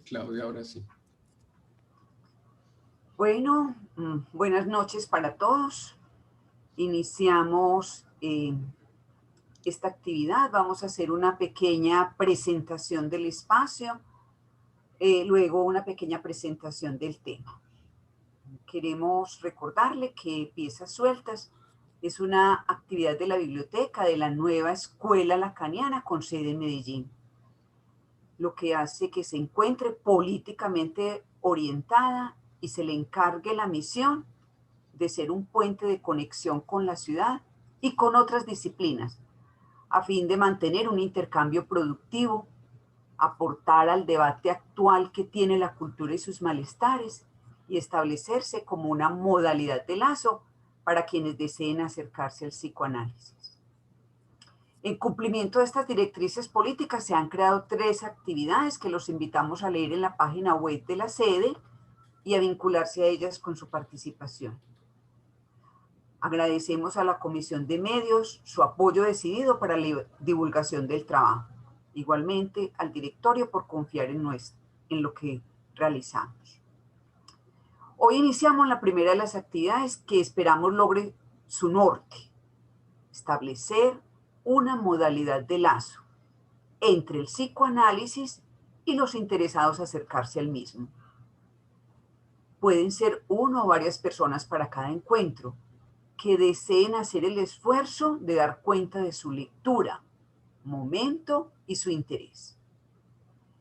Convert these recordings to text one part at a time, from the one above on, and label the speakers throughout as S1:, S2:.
S1: Claudia, ahora sí.
S2: Bueno, buenas noches para todos. Iniciamos esta actividad. Vamos a hacer una pequeña presentación del espacio, luego una pequeña presentación del tema. Queremos recordarle que Piezas Sueltas es una actividad de la biblioteca de la nueva Escuela Lacaniana con sede en Medellín, lo que hace que se encuentre políticamente orientada y se le encargue la misión de ser un puente de conexión con la ciudad y con otras disciplinas, a fin de mantener un intercambio productivo, aportar al debate actual que tiene la cultura y sus malestares y establecerse como una modalidad de lazo para quienes deseen acercarse al psicoanálisis. En cumplimiento de estas directrices políticas se han creado 3 actividades que los invitamos a leer en la página web de la sede y a vincularse a ellas con su participación. Agradecemos a la Comisión de Medios su apoyo decidido para la divulgación del trabajo. Igualmente al directorio por confiar en lo que realizamos. Hoy iniciamos la primera de las actividades que esperamos logre su norte: establecer una modalidad de lazo entre el psicoanálisis y los interesados a acercarse al mismo. Pueden ser 1 o varias personas para cada encuentro, que deseen hacer el esfuerzo de dar cuenta de su lectura, momento y su interés.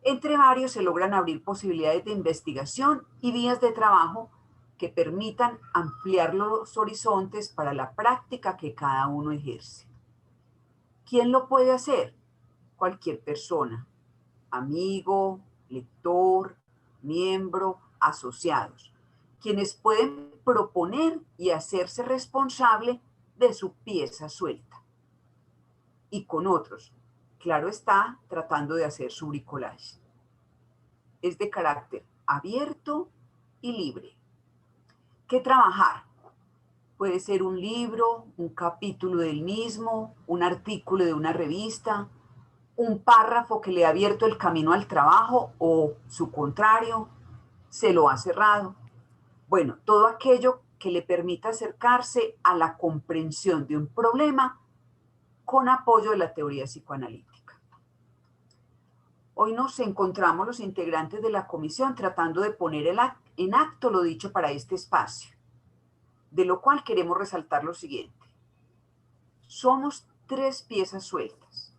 S2: Entre varios se logran abrir posibilidades de investigación y vías de trabajo que permitan ampliar los horizontes para la práctica que cada uno ejerce. ¿Quién lo puede hacer? Cualquier persona, amigo, lector, miembro, asociados, quienes pueden proponer y hacerse responsable de su pieza suelta. Y con otros, claro está, tratando de hacer su bricolage. Es de carácter abierto y libre. ¿Qué trabajar? Puede ser un libro, un capítulo del mismo, un artículo de una revista, un párrafo que le ha abierto el camino al trabajo o su contrario, se lo ha cerrado. Bueno, todo aquello que le permita acercarse a la comprensión de un problema con apoyo de la teoría psicoanalítica. Hoy nos encontramos los integrantes de la comisión tratando de poner en acto lo dicho para este espacio, de lo cual queremos resaltar lo siguiente. Somos 3 piezas sueltas.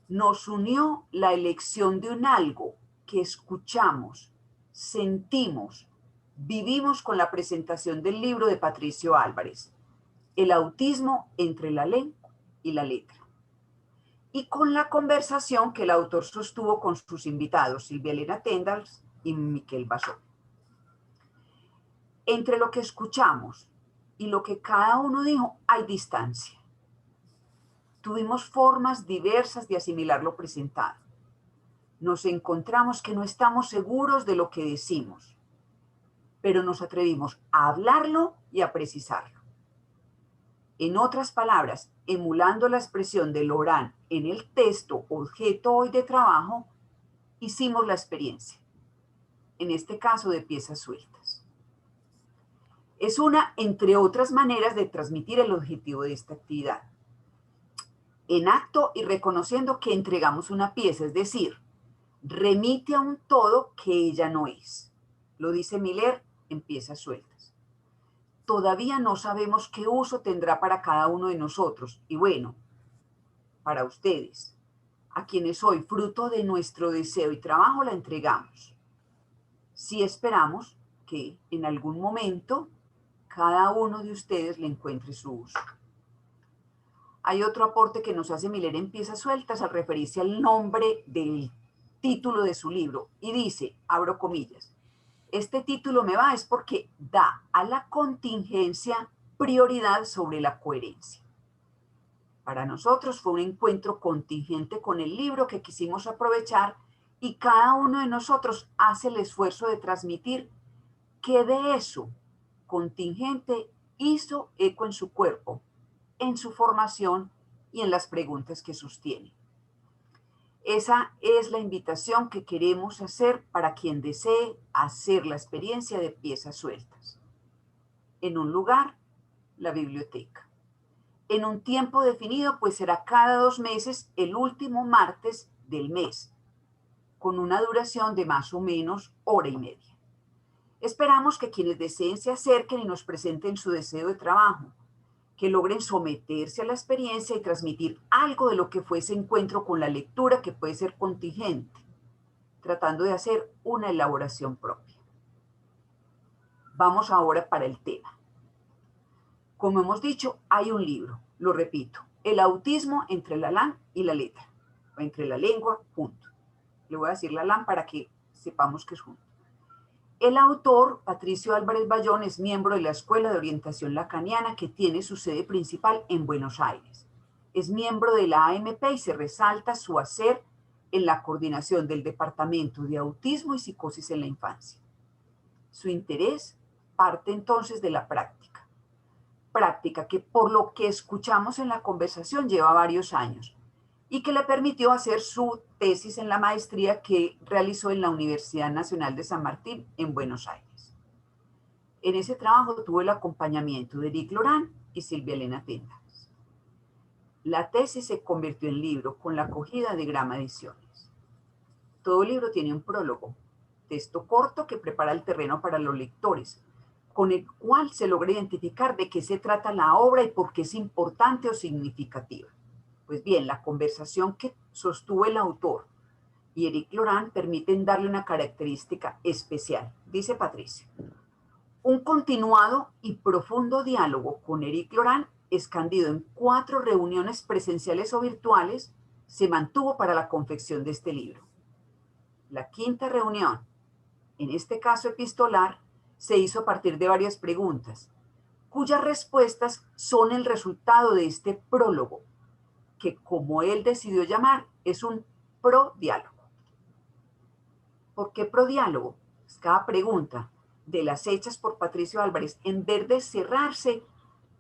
S2: Nos unió la elección de un algo que escuchamos, sentimos, vivimos con la presentación del libro de Patricio Álvarez, El autismo entre la lengua y la letra, y con la conversación que el autor sostuvo con sus invitados, Silvia Elena Tendals y Miquel Basó. Entre lo que escuchamos y lo que cada uno dijo hay distancia. Tuvimos formas diversas de asimilar lo presentado. Nos encontramos que no estamos seguros de lo que decimos, pero nos atrevimos a hablarlo y a precisarlo. En otras palabras, emulando la expresión de Lorán en el texto objeto hoy de trabajo, hicimos la experiencia, en este caso de piezas sueltas. Es una, entre otras maneras, de transmitir el objetivo de esta actividad. En acto y reconociendo que entregamos una pieza, es decir, remite a un todo que ella no es. Lo dice Miller en Piezas Sueltas. Todavía no sabemos qué uso tendrá para cada uno de nosotros. Y bueno, para ustedes, a quienes hoy, fruto de nuestro deseo y trabajo, la entregamos. Sí esperamos que en algún momento cada uno de ustedes le encuentre su uso. Hay otro aporte que nos hace Miller en Piezas Sueltas al referirse al nombre del título de su libro y dice, abro comillas, este título me va es porque da a la contingencia prioridad sobre la coherencia. Para nosotros fue un encuentro contingente con el libro que quisimos aprovechar y cada uno de nosotros hace el esfuerzo de transmitir que de eso contingente hizo eco en su cuerpo, en su formación y en las preguntas que sostiene. Esa es la invitación que queremos hacer para quien desee hacer la experiencia de piezas sueltas. En un lugar, la biblioteca. En un tiempo definido, pues será cada 2 meses, el último martes del mes, con una duración de más o menos hora y media. Esperamos que quienes deseen se acerquen y nos presenten su deseo de trabajo, que logren someterse a la experiencia y transmitir algo de lo que fue ese encuentro con la lectura, que puede ser contingente, tratando de hacer una elaboración propia. Vamos ahora para el tema. Como hemos dicho, hay un libro, lo repito, El autismo entre la LAN y la letra, o entre la lengua, junto. Le voy a decir la LAN para que sepamos que es junto. El autor, Patricio Álvarez Bayón, es miembro de la Escuela de Orientación Lacaniana, que tiene su sede principal en Buenos Aires. Es miembro de la AMP y se resalta su hacer en la coordinación del Departamento de Autismo y Psicosis en la Infancia. Su interés parte entonces de la práctica que por lo que escuchamos en la conversación lleva varios años y que le permitió hacer su tesis en la maestría que realizó en la Universidad Nacional de San Martín en Buenos Aires. En ese trabajo tuvo el acompañamiento de Eric Lorán y Silvia Elena Tendas. La tesis se convirtió en libro con la acogida de Grama Ediciones. Todo libro tiene un prólogo, texto corto que prepara el terreno para los lectores, con el cual se logra identificar de qué se trata la obra y por qué es importante o significativa. Pues bien, la conversación que sostuvo el autor y Eric Lorán permiten darle una característica especial, dice Patricia. Un continuado y profundo diálogo con Eric Lorán, escandido en 4 reuniones presenciales o virtuales, se mantuvo para la confección de este libro. La 5ª reunión, en este caso epistolar, se hizo a partir de varias preguntas, cuyas respuestas son el resultado de este prólogo, que como él decidió llamar, es un prodiálogo. ¿Por qué prodiálogo? Pues cada pregunta de las hechas por Patricio Álvarez, en vez de cerrarse,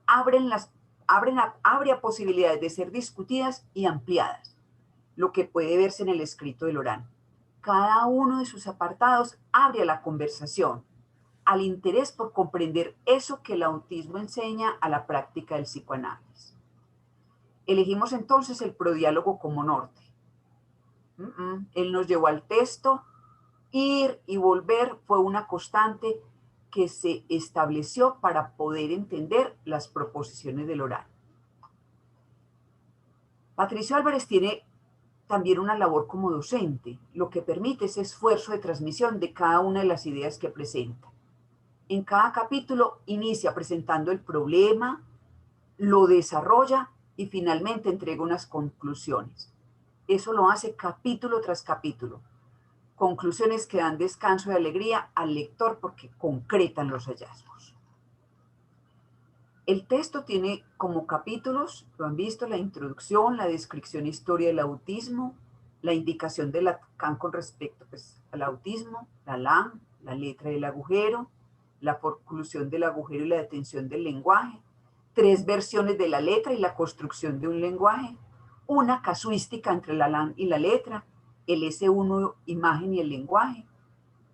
S2: abre a posibilidades de ser discutidas y ampliadas, lo que puede verse en el escrito de Lorán. Cada uno de sus apartados abre a la conversación, al interés por comprender eso que el autismo enseña a la práctica del psicoanálisis. Elegimos entonces el prodiálogo como norte. Él nos llevó al texto, ir y volver fue una constante que se estableció para poder entender las proposiciones de Lorán. Patricio Álvarez tiene también una labor como docente, lo que permite ese esfuerzo de transmisión de cada una de las ideas que presenta. En cada capítulo inicia presentando el problema, lo desarrolla y finalmente entrega unas conclusiones. Eso lo hace capítulo tras capítulo. Conclusiones que dan descanso y alegría al lector porque concretan los hallazgos. El texto tiene como capítulos, lo han visto, la introducción, la descripción e historia del autismo, la indicación de Lacan con respecto al autismo, la LAN, la letra del agujero, la forclusión del agujero y la detención del lenguaje, 3 versiones de la letra y la construcción de un lenguaje, una casuística entre la LAN y la letra, el S1 imagen y el lenguaje,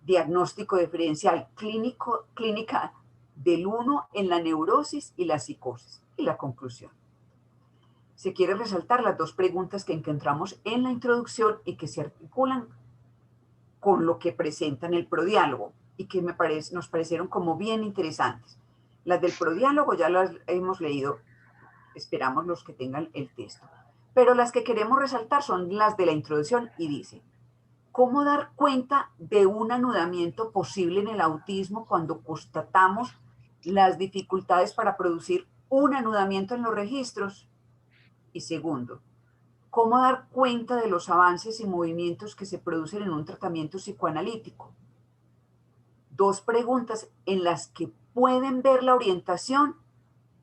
S2: diagnóstico diferencial clínica del 1 en la neurosis y la psicosis, y la conclusión. Se quiere resaltar las 2 preguntas que encontramos en la introducción y que se articulan con lo que presentan el prodiálogo y que nos parecieron como bien interesantes. Las del prodiálogo ya las hemos leído, esperamos los que tengan el texto. Pero las que queremos resaltar son las de la introducción y dice, ¿cómo dar cuenta de un anudamiento posible en el autismo cuando constatamos las dificultades para producir un anudamiento en los registros? Y segundo, ¿cómo dar cuenta de los avances y movimientos que se producen en un tratamiento psicoanalítico? 2 preguntas en las que pueden ver la orientación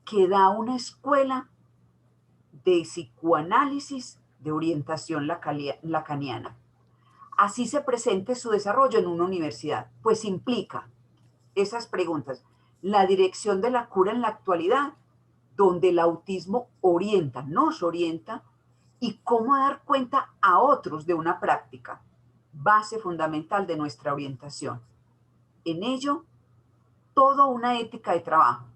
S2: que da una escuela de psicoanálisis de orientación lacaniana. Así se presente su desarrollo en una universidad, pues implica esas preguntas. La dirección de la cura en la actualidad, donde el autismo orienta, nos orienta, y cómo dar cuenta a otros de una práctica, base fundamental de nuestra orientación. En ello, toda una ética de trabajo,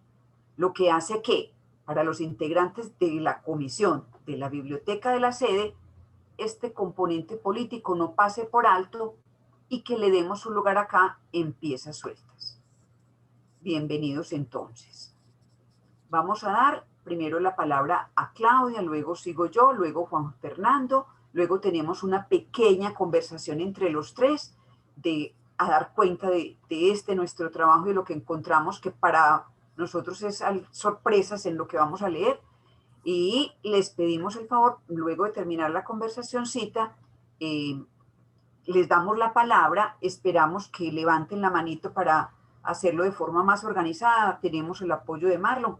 S2: lo que hace que, para los integrantes de la comisión de la biblioteca de la sede, este componente político no pase por alto y que le demos un lugar acá en piezas sueltas. Bienvenidos entonces. Vamos a dar primero la palabra a Claudia, luego sigo yo, luego Juan Fernando, luego tenemos una pequeña conversación entre los tres a dar cuenta de este nuestro trabajo y lo que encontramos, que para nosotros es sorpresas en lo que vamos a leer, y les pedimos el favor, luego de terminar la conversacióncita, les damos la palabra, esperamos que levanten la manito para hacerlo de forma más organizada, tenemos el apoyo de Marlon,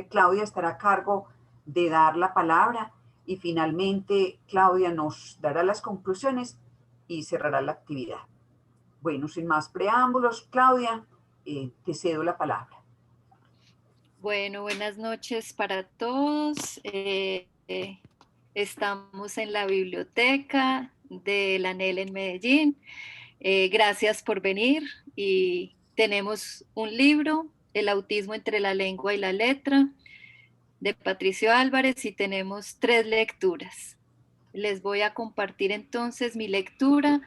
S2: Claudia estará a cargo de dar la palabra y finalmente Claudia nos dará las conclusiones y cerrará la actividad. Bueno, sin más preámbulos, Claudia, te cedo la palabra.
S1: Bueno, buenas noches para todos. Estamos en la biblioteca de la ANEL en Medellín. Gracias por venir y tenemos un libro, El autismo entre la lengua y la letra, de Patricio Álvarez, y tenemos 3 lecturas. Les voy a compartir entonces mi lectura,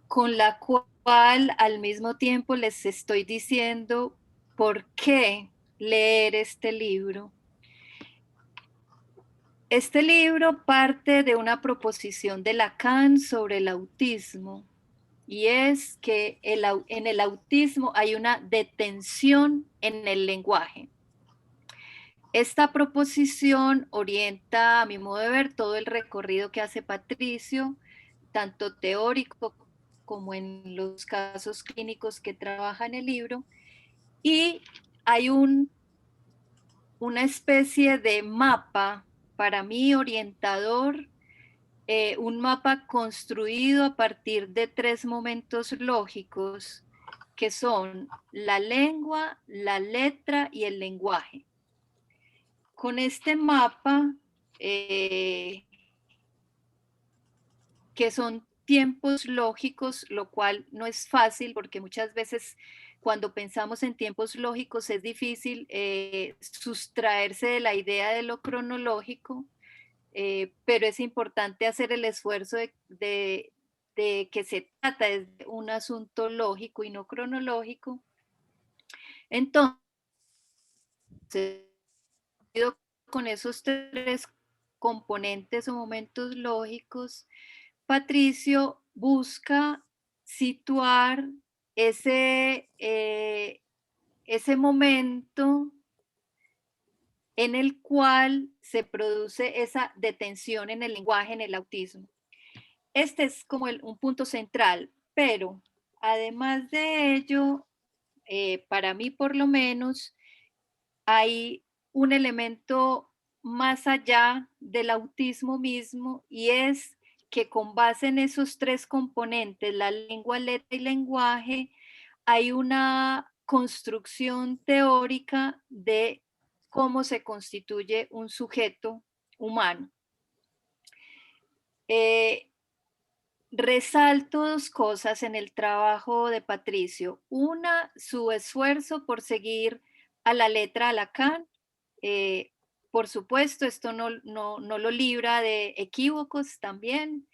S1: con la cual al mismo tiempo les estoy diciendo por qué leer este libro. Este libro parte de una proposición de Lacan sobre el autismo, y es que en el autismo hay una detención en el lenguaje. Esta proposición orienta, a mi modo de ver, todo el recorrido que hace Patricio, tanto teórico como en los casos clínicos que trabaja en el libro, y hay una especie de mapa, para mí orientador, un mapa construido a partir de 3 momentos lógicos, que son la lengua, la letra y el lenguaje. Con este mapa, que son tiempos lógicos, lo cual no es fácil porque muchas veces cuando pensamos en tiempos lógicos es difícil sustraerse de la idea de lo cronológico, pero es importante hacer el esfuerzo de que se trata de un asunto lógico y no cronológico. Entonces, con esos 3 componentes o momentos lógicos, Patricio busca situar ese momento en el cual se produce esa detención en el lenguaje, en el autismo. Este es como un punto central, pero además de ello, para mí por lo menos, hay un elemento más allá del autismo mismo, y es que con base en esos 3 componentes, la lengua, letra y lenguaje, hay una construcción teórica de cómo se constituye un sujeto humano. Resalto 2 cosas en el trabajo de Patricio. Una, su esfuerzo por seguir a la letra a Lacan. Por supuesto, esto no lo libra de equívocos también.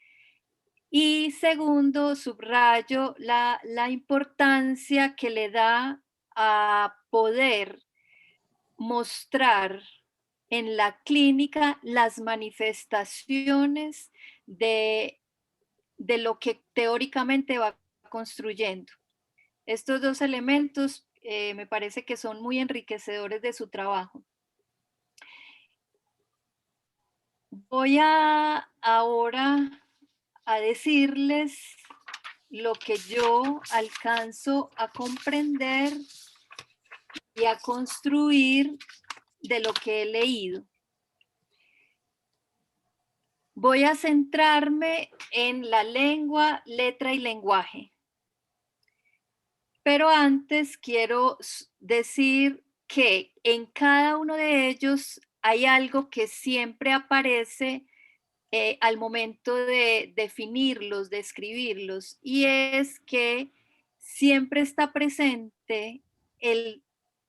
S1: Y segundo, subrayo la importancia que le da a poder mostrar en la clínica las manifestaciones de lo que teóricamente va construyendo. Estos 2 elementos me parece que son muy enriquecedores de su trabajo. Voy ahora a decirles lo que yo alcanzo a comprender y a construir de lo que he leído. Voy a centrarme en la lengua, letra y lenguaje. Pero antes quiero decir que en cada uno de ellos hay algo que siempre aparece al momento de definirlos, de escribirlos, y es que siempre está presente el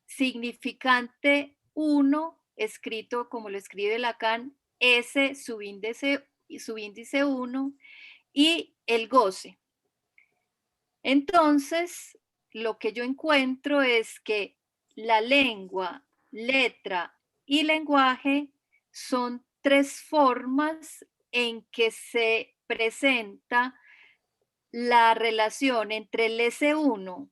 S1: significante uno, escrito como lo escribe Lacan, S subíndice 1, y el goce. Entonces, lo que yo encuentro es que la lengua, letra y lenguaje son tres formas en que se presenta la relación entre el S1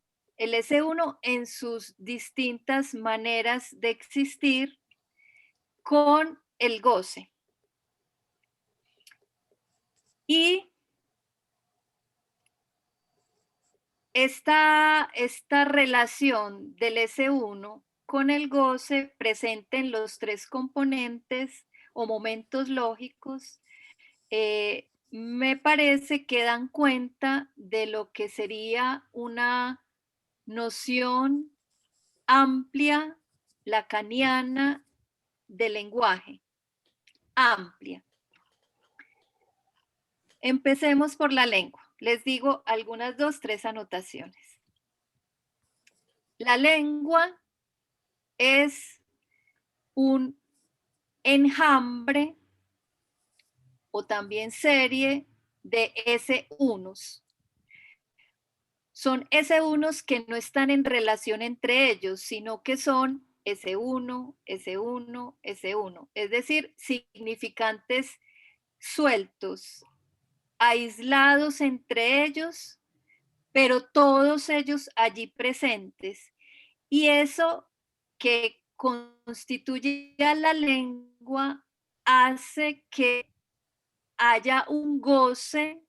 S1: en sus distintas maneras de existir con el goce. Y esta relación del S1 con el goce presente en los tres componentes o momentos lógicos, me parece que dan cuenta de lo que sería una noción amplia, lacaniana, del lenguaje, amplia. Empecemos por la lengua. Les digo algunas 2, 3 anotaciones. La lengua es un enjambre o también serie de S1s. Son S1s que no están en relación entre ellos, sino que son S1, S1, S1, es decir, significantes sueltos, aislados entre ellos, pero todos ellos allí presentes. Y eso que constituye a la lengua hace que haya un goce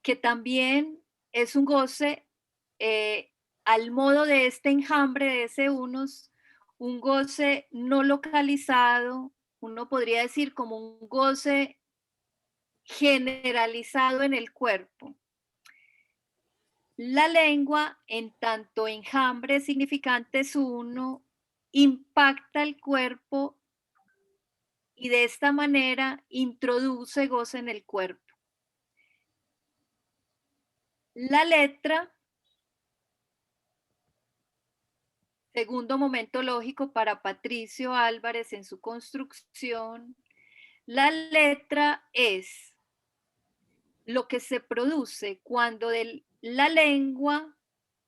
S1: que también es un goce al modo de este enjambre de ese unos, un goce no localizado, uno podría decir como un goce generalizado en el cuerpo. La lengua, en tanto enjambre significante es uno, impacta el cuerpo y de esta manera introduce goce en el cuerpo. La letra, segundo momento lógico para Patricio Álvarez en su construcción, la letra es lo que se produce cuando de la lengua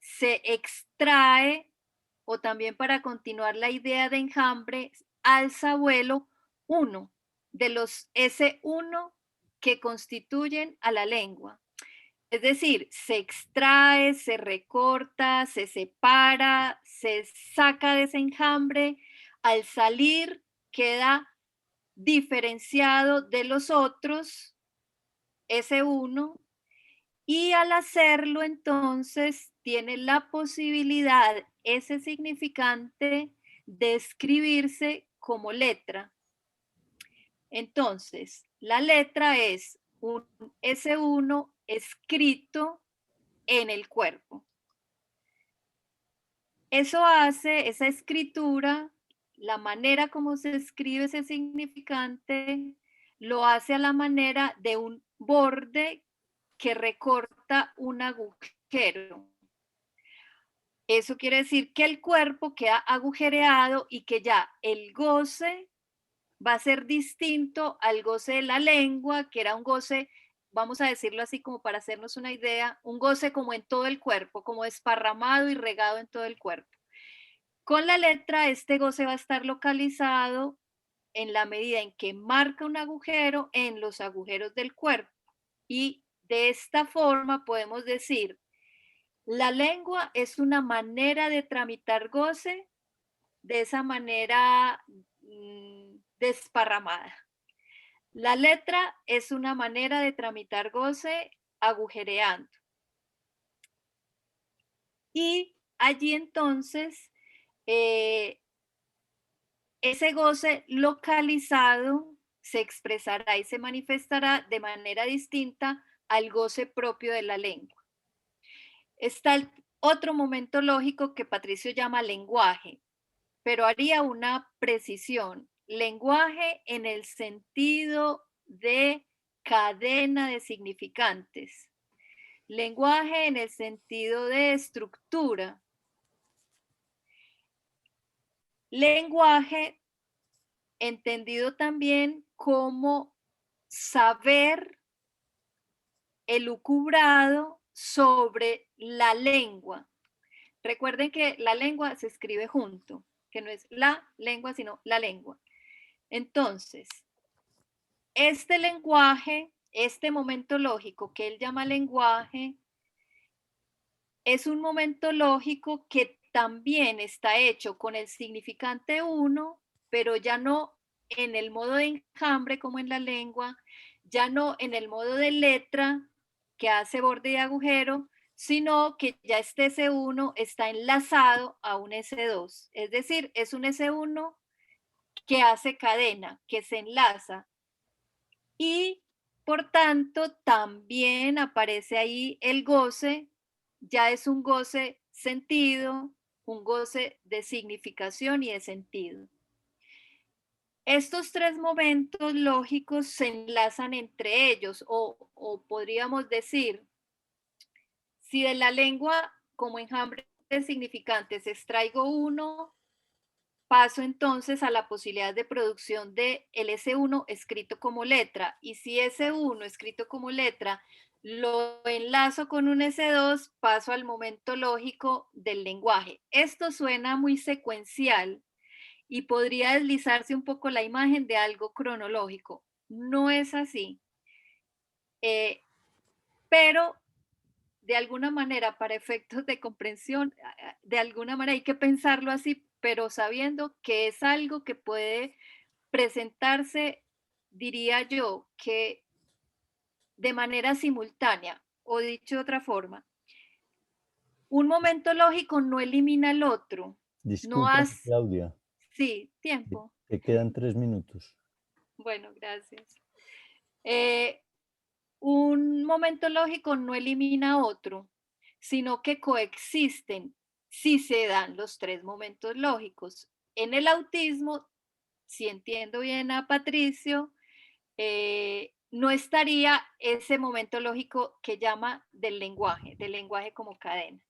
S1: se extrae, o también para continuar la idea de enjambre, alza vuelo uno de los S1 que constituyen a la lengua. Es decir, se extrae, se recorta, se separa, se saca de ese enjambre. Al salir queda diferenciado de los otros, S1, y al hacerlo entonces tiene la posibilidad, ese significante, de escribirse como letra. Entonces, la letra es un S1 escrito en el cuerpo. Eso hace, esa escritura, la manera como se escribe ese significante, lo hace a la manera de un borde que recorta un agujero. Eso quiere decir que el cuerpo queda agujereado y que ya el goce va a ser distinto al goce de la lengua, que era un goce, vamos a decirlo así como para hacernos una idea, un goce como en todo el cuerpo, como desparramado y regado en todo el cuerpo. Con la letra, este goce va a estar localizado en la medida en que marca un agujero en los agujeros del cuerpo. Y de esta forma podemos decir, la lengua es una manera de tramitar goce de esa manera desparramada. La letra es una manera de tramitar goce agujereando. Y allí entonces, ese goce localizado se expresará y se manifestará de manera distinta al goce propio de la lengua. Está el otro momento lógico que Patricio llama lenguaje, pero haría una precisión. lenguaje en el sentido de cadena de significantes, lenguaje en el sentido de estructura, lenguaje entendido también como saber elucubrado sobre la lengua. Recuerden que la lengua se escribe junto, que no es la lengua, sino la lengua. Entonces, este lenguaje, este momento lógico que él llama lenguaje, es un momento lógico que también está hecho con el significante 1, pero ya no en el modo de enjambre como en la lengua, ya no en el modo de letra que hace borde y agujero, sino que ya este S1 está enlazado a un S2. Es decir, es un S1 que hace cadena, que se enlaza. Y por tanto, también aparece ahí el goce, ya es un goce sentido, un goce de significación y de sentido. Estos tres momentos lógicos se enlazan entre ellos, o podríamos decir, si de la lengua como enjambre de significantes extraigo uno, paso entonces a la posibilidad de producción de el S1 escrito como letra, y si S1 escrito como letra lo enlazo con un S2, paso al momento lógico del lenguaje. Esto suena muy secuencial y podría deslizarse un poco la imagen de algo cronológico. No es así, pero de alguna manera, para efectos de comprensión, de alguna manera hay que pensarlo así, pero sabiendo que es algo que puede presentarse, diría yo, que de manera simultánea, o dicho de otra forma, un momento lógico no elimina el otro. No
S3: Disculpa,
S1: has,
S3: Claudia,
S1: sí, tiempo.
S3: te quedan 3 minutos.
S1: Bueno, gracias. Eh, un momento lógico no elimina otro, sino que coexisten si se dan los tres momentos lógicos. En el autismo, si entiendo bien a Patricio, no estaría ese momento lógico que llama del lenguaje como cadena.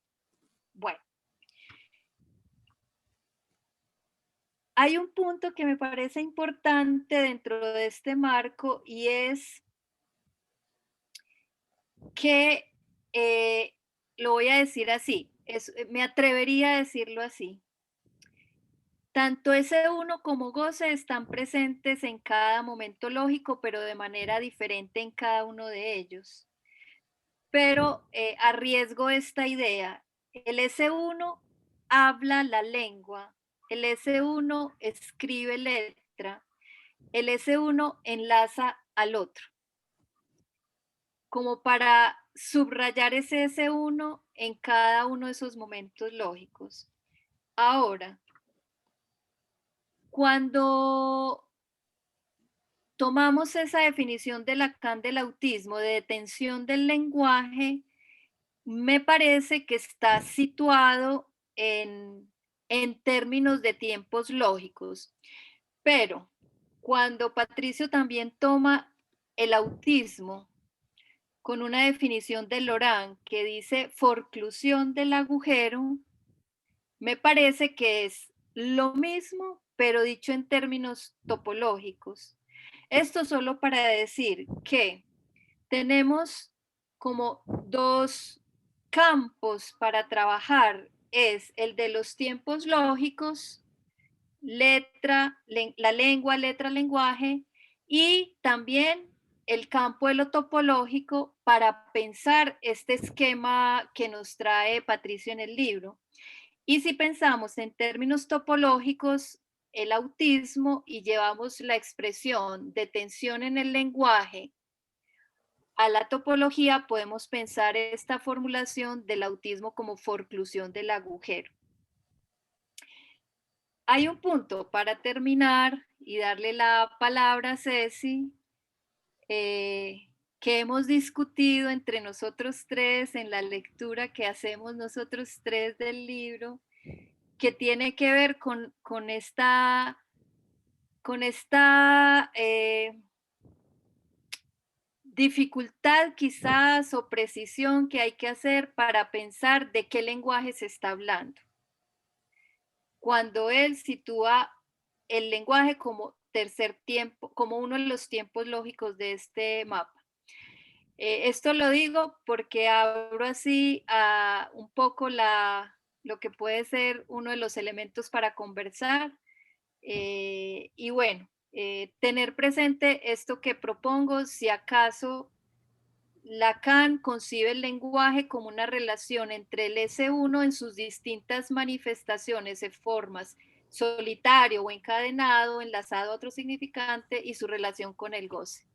S1: Bueno, hay un punto que me parece importante dentro de este marco y es que, lo voy a decir así, me atrevería a decirlo así. Tanto ese uno como goce están presentes en cada momento lógico, pero de manera diferente en cada uno de ellos. Pero arriesgo esta idea. El S1 habla la lengua, el S1 escribe letra, el S1 enlaza al otro, como para subrayar ese S1 en cada uno de esos momentos lógicos. Ahora, cuando tomamos esa definición de Lacan del autismo, de detención del lenguaje, me parece que está situado en términos de tiempos lógicos. Pero cuando Patricio también toma el autismo con una definición de Laurent que dice forclusión del agujero, me parece que es lo mismo, pero dicho en términos topológicos. Esto solo para decir que tenemos como dos campos para trabajar, es el de los tiempos lógicos, la lengua, letra, lenguaje, y también el campo de lo topológico para pensar este esquema que nos trae Patricio en el libro. Y si pensamos en términos topológicos, el autismo y llevamos la expresión de tensión en el lenguaje a la topología, podemos pensar esta formulación del autismo como forclusión del agujero. Hay un punto para terminar y darle la palabra a Ceci, que hemos discutido entre nosotros tres en la lectura que hacemos nosotros tres del libro, que tiene que ver con esta con esta dificultad quizás o precisión que hay que hacer para pensar de qué lenguaje se está hablando. Cuando él sitúa el lenguaje como tercer tiempo, como uno de los tiempos lógicos de este mapa. Esto lo digo porque abro así un poco lo que puede ser uno de los elementos para conversar. Y bueno, tener presente esto que propongo, si acaso Lacan concibe el lenguaje como una relación entre el S1 en sus distintas manifestaciones y formas, solitario o encadenado, enlazado a otro significante, y su relación con el goce.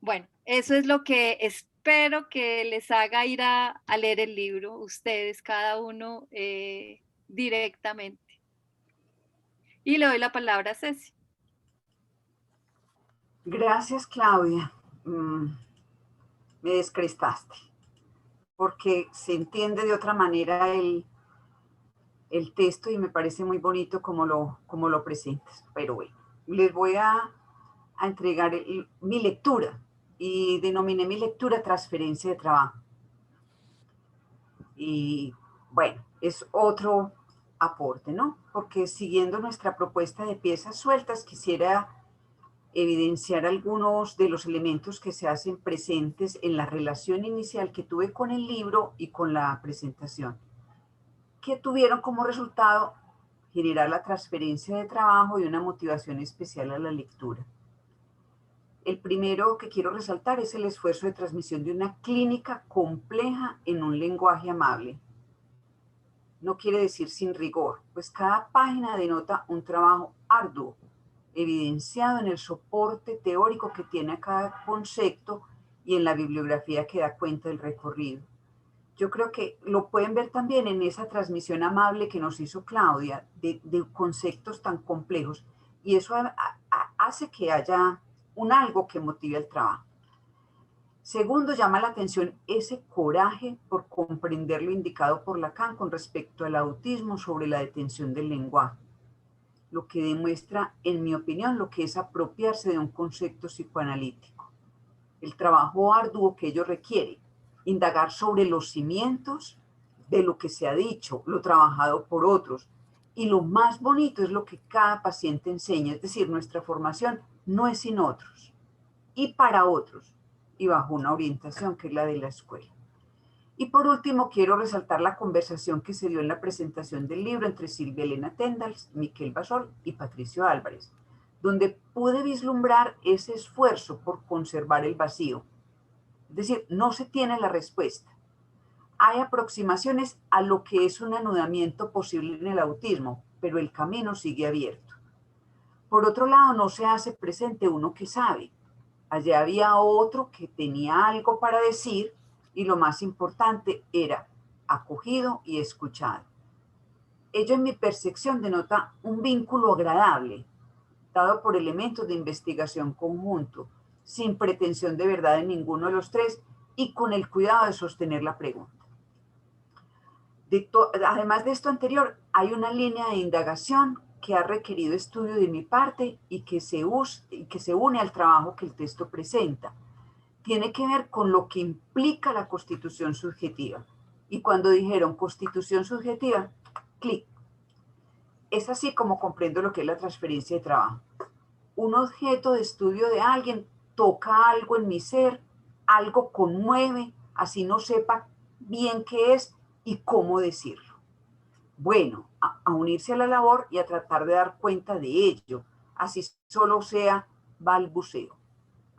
S1: Bueno, eso es lo que espero que les haga ir a leer el libro, ustedes, cada uno directamente. Y le doy la palabra a Ceci.
S2: Gracias, Claudia. Me descrestaste, porque se entiende de otra manera el texto y me parece muy bonito como lo presentas. Pero bueno, les voy a entregar mi lectura y denominé mi lectura transferencia de trabajo. Y bueno, es otro aporte, ¿no? Porque siguiendo nuestra propuesta de piezas sueltas, quisiera evidenciar algunos de los elementos que se hacen presentes en la relación inicial que tuve con el libro y con la presentación, que tuvieron como resultado generar la transferencia de trabajo y una motivación especial a la lectura. El primero que quiero resaltar es el esfuerzo de transmisión de una clínica compleja en un lenguaje amable. No quiere decir sin rigor, pues cada página denota un trabajo arduo, evidenciado en el soporte teórico que tiene a cada concepto y en la bibliografía que da cuenta del recorrido. Yo creo que lo pueden ver también en esa transmisión amable que nos hizo Claudia de conceptos tan complejos, y eso hace que haya un algo que motive el trabajo. Segundo, llama la atención ese coraje por comprender lo indicado por Lacan con respecto al autismo sobre la detención del lenguaje, lo que demuestra, en mi opinión, lo que es apropiarse de un concepto psicoanalítico. El trabajo arduo que ello requiere, indagar sobre los cimientos de lo que se ha dicho, lo trabajado por otros. Y lo más bonito es lo que cada paciente enseña, es decir, nuestra formación no es sin otros y para otros, y bajo una orientación que es la de la escuela. Y por último, quiero resaltar la conversación que se dio en la presentación del libro entre Silvia Elena Tendals, Miquel Basol y Patricio Álvarez, donde pude vislumbrar ese esfuerzo por conservar el vacío. Es decir, no se tiene la respuesta. Hay aproximaciones a lo que es un anudamiento posible en el autismo, pero el camino sigue abierto. Por otro lado, no se hace presente uno que sabe. Allí había otro que tenía algo para decir y lo más importante era acogido y escuchado. Ello en mi percepción denota un vínculo agradable, dado por elementos de investigación conjunto, sin pretensión de verdad en ninguno de los tres y con el cuidado de sostener la pregunta. Además de esto anterior, hay una línea de indagación que ha requerido estudio de mi parte y que se une al trabajo que el texto presenta. Tiene que ver con lo que implica la constitución subjetiva. Y cuando dijeron constitución subjetiva, clic. Es así como comprendo lo que es la transferencia de trabajo. Un objeto de estudio de alguien toca algo en mi ser, algo conmueve, así no sepa bien qué es y cómo decirlo. Bueno, a unirse a la labor y a tratar de dar cuenta de ello, así solo sea balbuceo,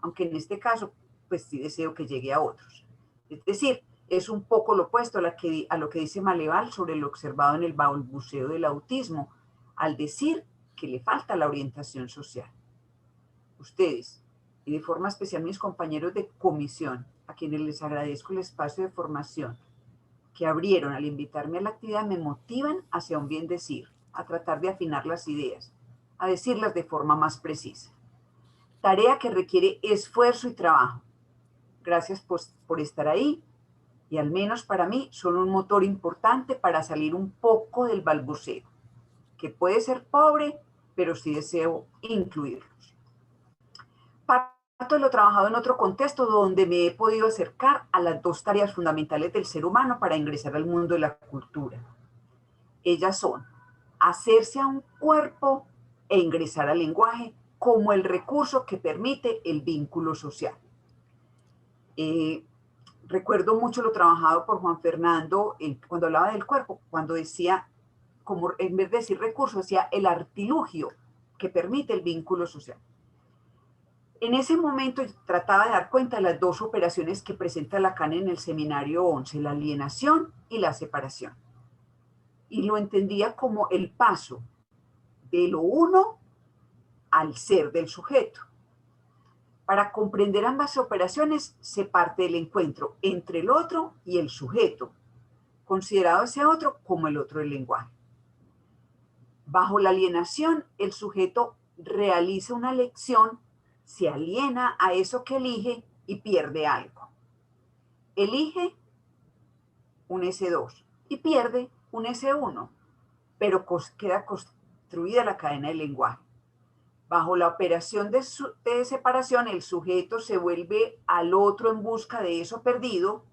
S2: aunque en este caso, pues sí deseo que llegue a otros. Es decir, es un poco lo opuesto a lo que dice Maleval sobre lo observado en el balbuceo del autismo, al decir que le falta la orientación social. Ustedes, y de forma especial mis compañeros de comisión, a quienes les agradezco el espacio de formación que abrieron al invitarme a la actividad, me motivan hacia un bien decir, a tratar de afinar las ideas, a decirlas de forma más precisa. Tarea que requiere esfuerzo y trabajo. Gracias por estar ahí y al menos para mí son un motor importante para salir un poco del balbuceo, que puede ser pobre, pero sí deseo incluirlos. Parto de lo trabajado en otro contexto donde me he podido acercar a las dos tareas fundamentales del ser humano para ingresar al mundo de la cultura. Ellas son hacerse a un cuerpo e ingresar al lenguaje como el recurso que permite el vínculo social. Recuerdo mucho lo trabajado por Juan Fernando cuando hablaba del cuerpo, cuando decía, como en vez de decir recurso, decía el artilugio que permite el vínculo social. En ese momento trataba de dar cuenta de las dos operaciones que presenta Lacan en el seminario 11, la alienación y la separación. Y lo entendía como el paso de lo uno al ser del sujeto. Para comprender ambas operaciones se parte del encuentro entre el otro y el sujeto, considerado ese otro como el otro del lenguaje. Bajo la alienación, el sujeto realiza una elección, se aliena a eso que elige y pierde algo. Elige un S2 y pierde un S1, pero queda construida la cadena del lenguaje. Bajo la operación de separación, el sujeto se vuelve al otro en busca de eso perdido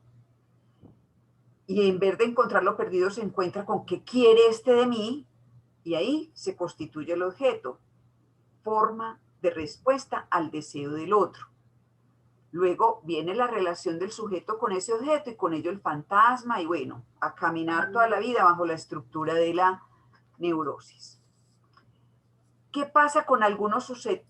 S2: y en vez de encontrar lo perdido se encuentra con qué quiere este de mí y ahí se constituye el objeto, forma de respuesta al deseo del otro. Luego viene la relación del sujeto con ese objeto y con ello el fantasma y bueno, a caminar toda la vida bajo la estructura de la neurosis. ¿Qué pasa con algunos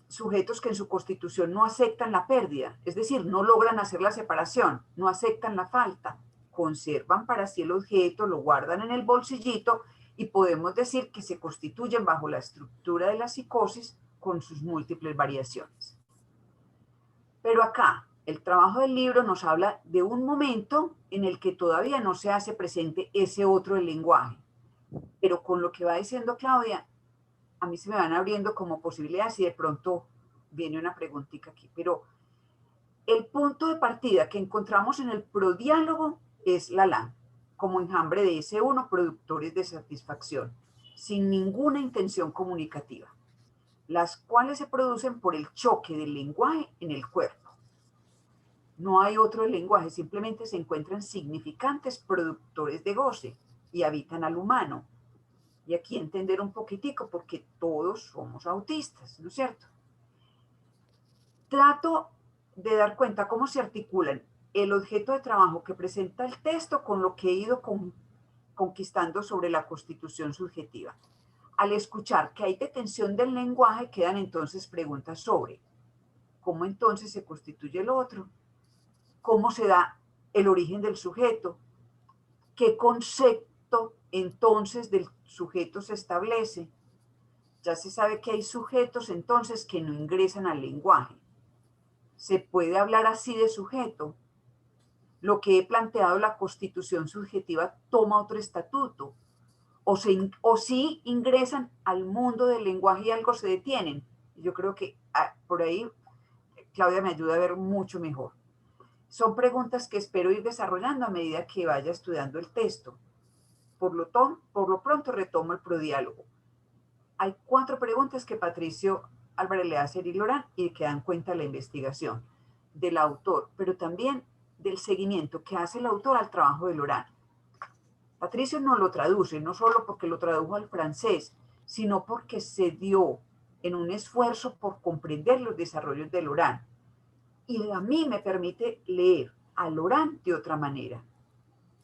S2: sujetos que en su constitución no aceptan la pérdida? Es decir, no logran hacer la separación, no aceptan la falta, conservan para sí el objeto, lo guardan en el bolsillito y podemos decir que se constituyen bajo la estructura de la psicosis con sus múltiples variaciones. Pero acá, el trabajo del libro nos habla de un momento en el que todavía no se hace presente ese otro del lenguaje. Pero con lo que va diciendo Claudia, a mí se me van abriendo como posibilidades y de pronto viene una preguntita aquí. Pero el punto de partida que encontramos en el prodiálogo es la LAN, como enjambre de S1, productores de satisfacción, sin ninguna intención comunicativa, las cuales se producen por el choque del lenguaje en el cuerpo. No hay otro lenguaje, simplemente se encuentran significantes productores de goce y habitan al humano. Y aquí entender un poquitico, porque todos somos autistas, ¿no es cierto? Trato de dar cuenta cómo se articulan el objeto de trabajo que presenta el texto con lo que he ido conquistando sobre la constitución subjetiva. Al escuchar que hay detención del lenguaje, quedan entonces preguntas sobre cómo entonces se constituye el otro, cómo se da el origen del sujeto, qué concepto entonces del sujeto se establece. Ya se sabe que hay sujetos entonces que no ingresan al lenguaje. ¿Se puede hablar así de sujeto? Lo que he planteado, la constitución subjetiva toma otro estatuto. O sí ingresan al mundo del lenguaje y algo se detienen. Yo creo que por ahí Claudia me ayuda a ver mucho mejor. Son preguntas que espero ir desarrollando a medida que vaya estudiando el texto. Por lo pronto retomo el prodiálogo. Hay 4 preguntas que Patricio Álvarez le hace a Eric Lorán y que dan cuenta de la investigación del autor, pero también del seguimiento que hace el autor al trabajo de Lorán. Patricio no lo traduce, no solo porque lo tradujo al francés, sino porque se dio en un esfuerzo por comprender los desarrollos de Lorán. Y a mí me permite leer a Lorán de otra manera,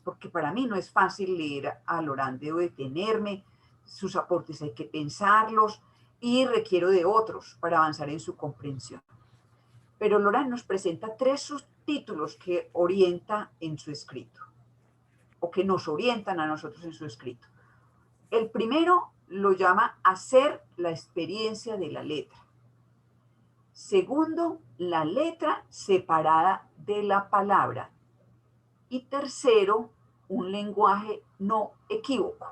S2: porque para mí no es fácil leer a Lorán, debo detenerme, sus aportes hay que pensarlos y requiero de otros para avanzar en su comprensión. Pero Lorán nos presenta 3 subtítulos que orienta en su escrito, o que nos orientan a nosotros en su escrito. El primero lo llama hacer la experiencia de la letra. Segundo, la letra separada de la palabra. Y tercero, un lenguaje no equívoco.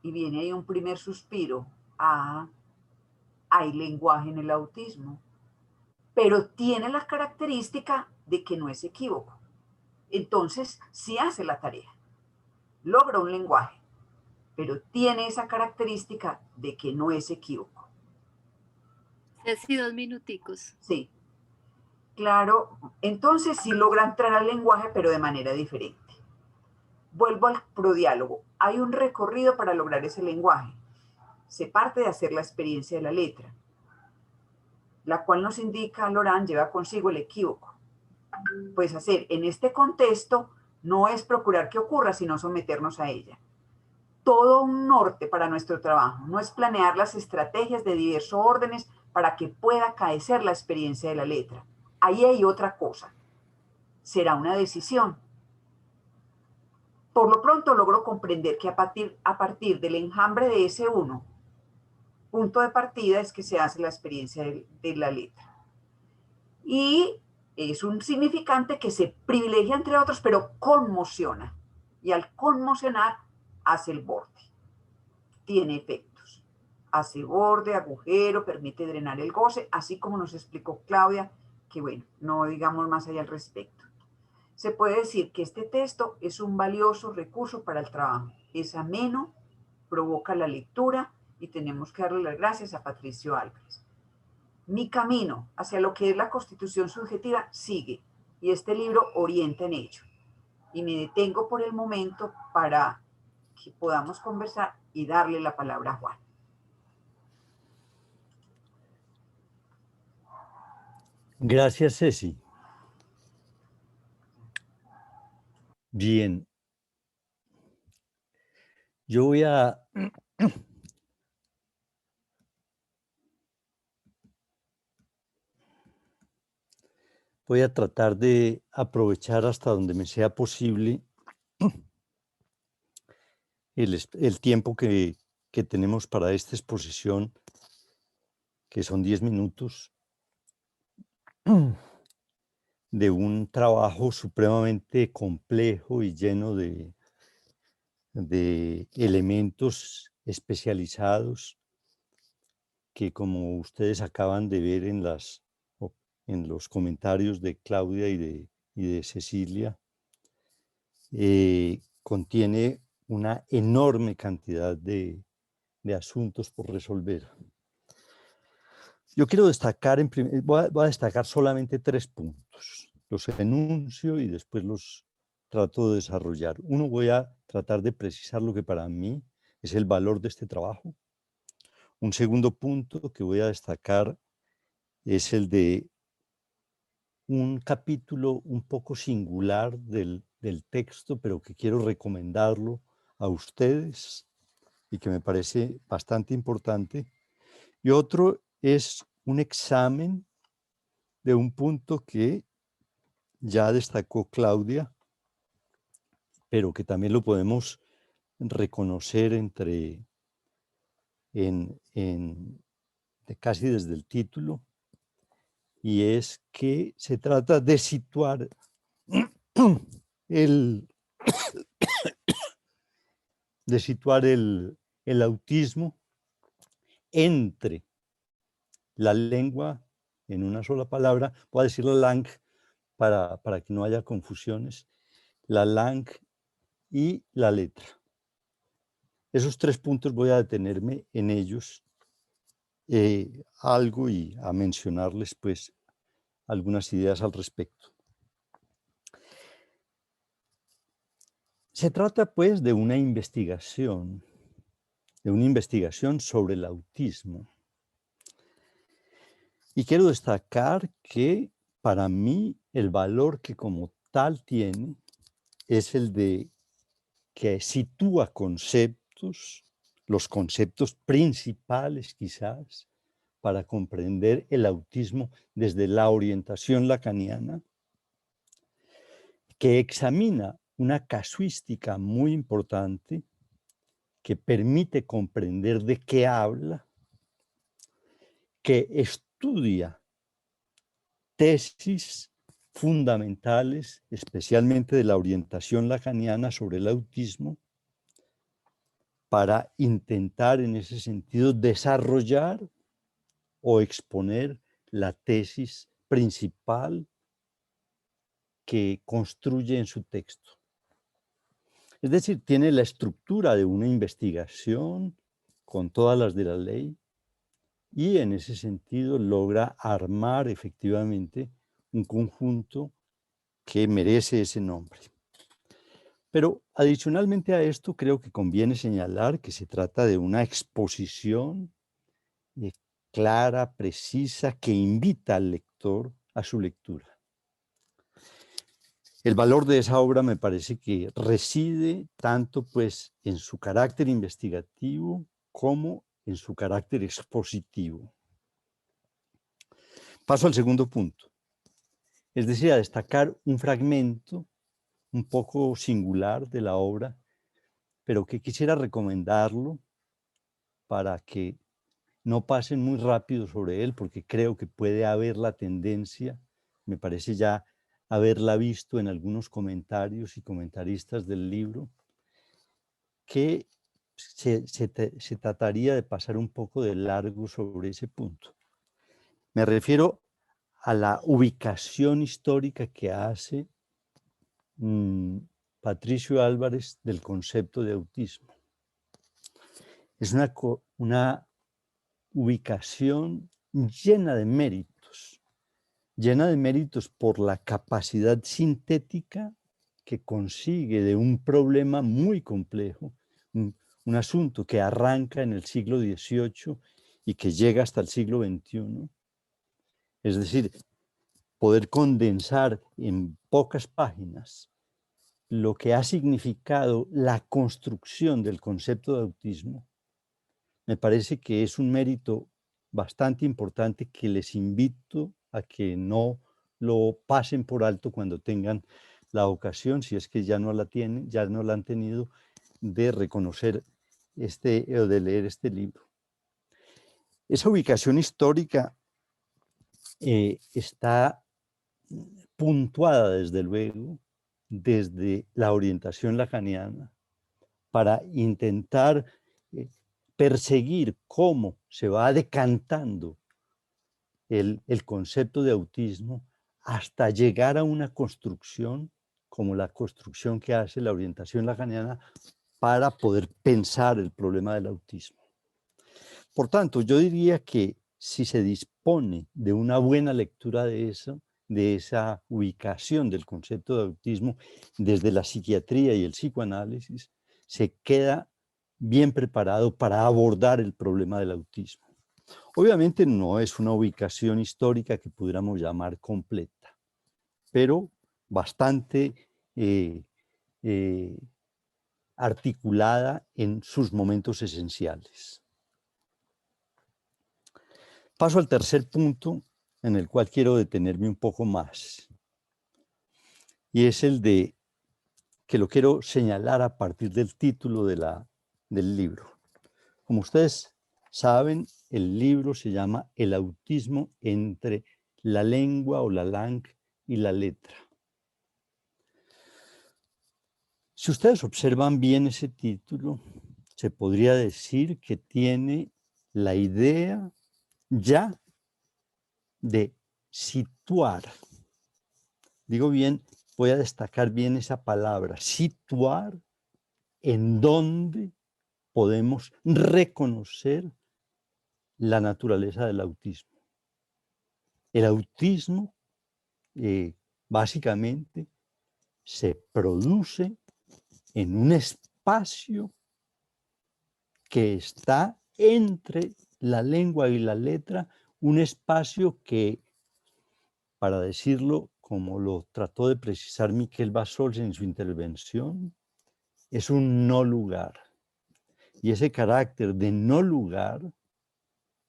S2: Y viene ahí un primer suspiro. Hay lenguaje en el autismo, pero tiene la característica de que no es equívoco. Entonces, sí hace la tarea. Logra un lenguaje, pero tiene esa característica de que no es equívoco.
S1: Ceci, 2 minuticos.
S2: Sí, claro, entonces sí logra entrar al lenguaje, pero de manera diferente. Vuelvo al prodiálogo. Hay un recorrido para lograr ese lenguaje. Se parte de hacer la experiencia de la letra, la cual nos indica Laurent lleva consigo el equívoco. Pues hacer en este contexto no es procurar que ocurra, sino someternos a ella. Todo un norte para nuestro trabajo, no es planear las estrategias de diversos órdenes para que pueda acaecer la experiencia de la letra. Ahí hay otra cosa. Será una decisión. Por lo pronto logro comprender que a partir del enjambre de ese uno, punto de partida es que se hace la experiencia de la letra. Y es un significante que se privilegia entre otros, pero conmociona. Y al conmocionar, hace el borde. Tiene efectos. Hace borde, agujero, permite drenar el goce, así como nos explicó Claudia, que bueno, no digamos más allá al respecto. Se puede decir que este texto es un valioso recurso para el trabajo. Es ameno, provoca la lectura y tenemos que darle las gracias a Patricio Álvarez. Mi camino hacia lo que es la constitución subjetiva sigue y este libro orienta en ello. Y me detengo por el momento para que podamos conversar y darle la palabra a Juan.
S3: Gracias, Ceci. Bien. Yo voy a tratar de aprovechar hasta donde me sea posible el tiempo que tenemos para esta exposición, que son 10 minutos, de un trabajo supremamente complejo y lleno de elementos especializados que, como ustedes acaban de ver en los comentarios de Claudia y de Cecilia, contiene una enorme cantidad de asuntos por resolver. Yo quiero destacar, voy a destacar solamente 3 puntos. Los enuncio y después los trato de desarrollar. Uno, voy a tratar de precisar lo que para mí es el valor de este trabajo. Un segundo punto que voy a destacar es el de un capítulo un poco singular del texto, pero que quiero recomendarlo a ustedes y que me parece bastante importante. Y otro es un examen de un punto que ya destacó Claudia, pero que también lo podemos reconocer casi desde el título, y es que se trata de situar el autismo entre la lengua, en una sola palabra, voy a decir la langue para que no haya confusiones, la langue y la letra. Esos 3 puntos voy a detenerme en ellos algo y a mencionarles pues algunas ideas al respecto. Se trata pues de una investigación sobre el autismo. Y quiero destacar que para mí el valor que como tal tiene es el de que sitúa conceptos, los conceptos principales quizás, para comprender el autismo desde la orientación lacaniana, que examina una casuística muy importante que permite comprender de qué habla, que estudia tesis fundamentales, especialmente de la orientación lacaniana sobre el autismo, para intentar en ese sentido desarrollar o exponer la tesis principal que construye en su texto. Es decir, tiene la estructura de una investigación con todas las de la ley y en ese sentido logra armar efectivamente un conjunto que merece ese nombre. Pero adicionalmente a esto, creo que conviene señalar que se trata de una exposición clara, precisa, que invita al lector a su lectura. El valor de esa obra me parece que reside tanto pues en su carácter investigativo como en su carácter expositivo. Paso al segundo punto, es decir, a destacar un fragmento un poco singular de la obra, pero que quisiera recomendarlo para que no pasen muy rápido sobre él, porque creo que puede haber la tendencia, me parece ya haberla visto en algunos comentarios y comentaristas del libro, que se trataría de pasar un poco de largo sobre ese punto. Me refiero a la ubicación histórica que hace Patricio Álvarez del concepto de autismo. Es una ubicación llena de méritos por la capacidad sintética que consigue de un problema muy complejo, un asunto que arranca en el siglo XVIII y que llega hasta el siglo XXI. Es decir, poder condensar en pocas páginas lo que ha significado la construcción del concepto de autismo, me parece que es un mérito bastante importante que les invito a que no lo pasen por alto cuando tengan la ocasión, si es que ya no la tienen, ya no la han tenido, de reconocer o de leer este libro. Esa ubicación histórica está puntuada, desde luego, desde la orientación lacaniana, para intentar perseguir cómo se va decantando el concepto de autismo hasta llegar a una construcción como la construcción que hace la orientación lacaniana para poder pensar el problema del autismo. Por tanto, yo diría que si se dispone de una buena lectura de eso, de esa ubicación del concepto de autismo desde la psiquiatría y el psicoanálisis, se queda bien preparado para abordar el problema del autismo. Obviamente no es una ubicación histórica que pudiéramos llamar completa, pero bastante articulada en sus momentos esenciales. Paso al tercer punto en el cual quiero detenerme un poco más, y es el de que lo quiero señalar a partir del título del libro. Como ustedes saben, el libro se llama El autismo entre la lengua o la langue y la letra. Si ustedes observan bien ese título, se podría decir que tiene la idea ya de situar. Digo bien, voy a destacar bien esa palabra, situar, en donde podemos reconocer la naturaleza del autismo. El autismo básicamente se produce en un espacio que está entre la lengua y la letra, un espacio que, para decirlo como lo trató de precisar Miquel Bassols en su intervención, es un no lugar. Y ese carácter de no lugar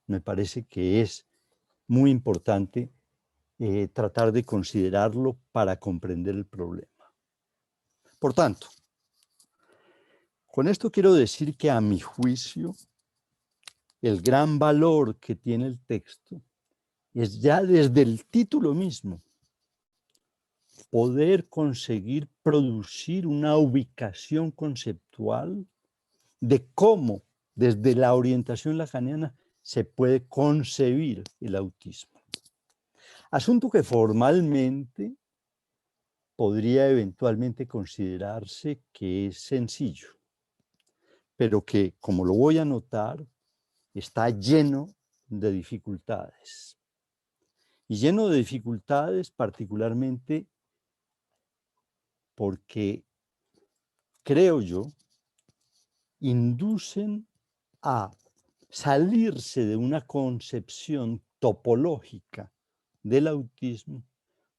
S3: me parece que es muy importante tratar de considerarlo para comprender el problema. Por tanto, con esto quiero decir que a mi juicio, el gran valor que tiene el texto es ya desde el título mismo poder conseguir producir una ubicación conceptual de cómo desde la orientación lacaniana se puede concebir el autismo. Asunto que formalmente podría eventualmente considerarse que es sencillo, pero que, como lo voy a notar, está lleno de dificultades. Y lleno de dificultades particularmente porque, creo yo, inducen a salirse de una concepción topológica del autismo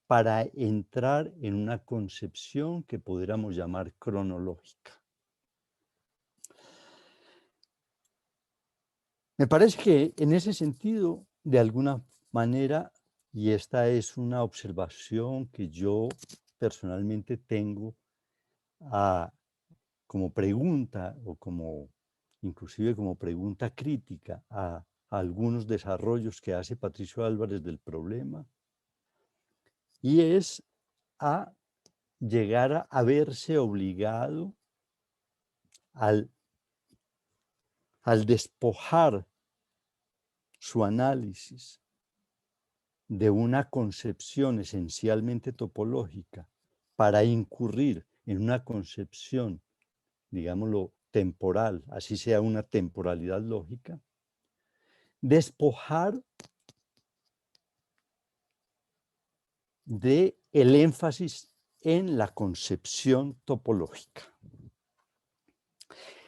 S3: para entrar en una concepción que podríamos llamar cronológica. Me parece que en ese sentido, de alguna manera, y esta es una observación que yo personalmente tengo como pregunta o inclusive como pregunta crítica a algunos desarrollos que hace Patricio Álvarez del problema, y es a llegar a verse obligado al despojar su análisis de una concepción esencialmente topológica para incurrir en una concepción, digámoslo, temporal, así sea una temporalidad lógica, despojar del énfasis en la concepción topológica.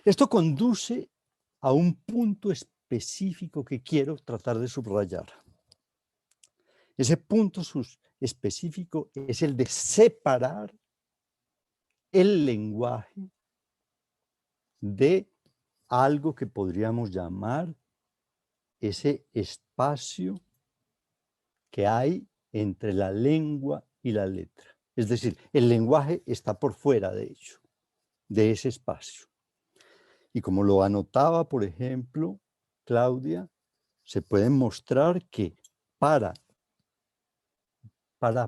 S3: Esto conduce a un punto específico que quiero tratar de subrayar. Ese punto específico es el de separar el lenguaje de algo que podríamos llamar ese espacio que hay entre la lengua y la letra. Es decir, el lenguaje está por fuera de ello, de ese espacio. Y como lo anotaba, por ejemplo, Claudia, se puede mostrar que para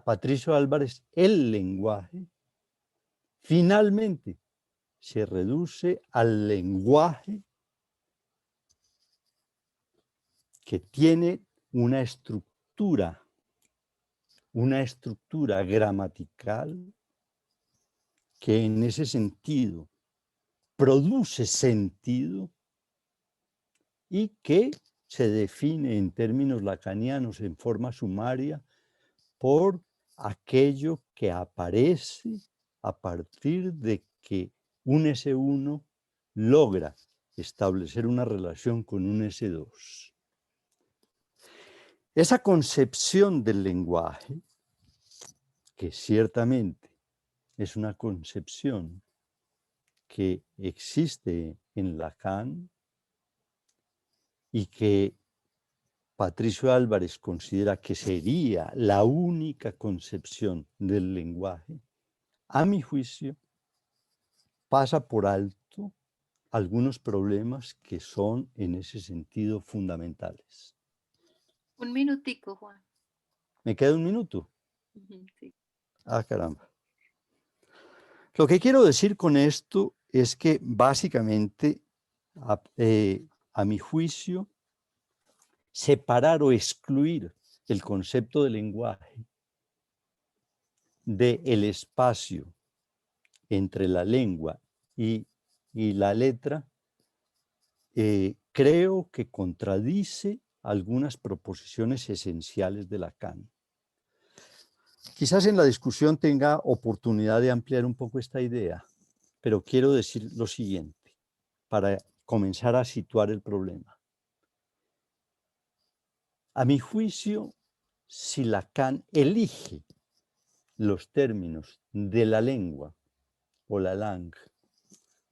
S3: Patricio Álvarez el lenguaje finalmente se reduce al lenguaje que tiene una estructura gramatical que en ese sentido produce sentido y que se define en términos lacanianos en forma sumaria por aquello que aparece a partir de que un S1 logra establecer una relación con un S2. Esa concepción del lenguaje, que ciertamente es una concepción que existe en Lacan y que Patricio Álvarez considera que sería la única concepción del lenguaje, a mi juicio, pasa por alto algunos problemas que son en ese sentido fundamentales.
S1: Un minutico, Juan.
S3: ¿Me queda un minuto?
S1: Sí.
S3: Ah, caramba. Lo que quiero decir con esto es que básicamente, a mi juicio, separar o excluir el concepto de lenguaje del espacio entre la lengua y la letra, creo que contradice algunas proposiciones esenciales de Lacan. Quizás en la discusión tenga oportunidad de ampliar un poco esta idea, pero quiero decir lo siguiente para comenzar a situar el problema. A mi juicio, si Lacan elige los términos de la lengua o la langue,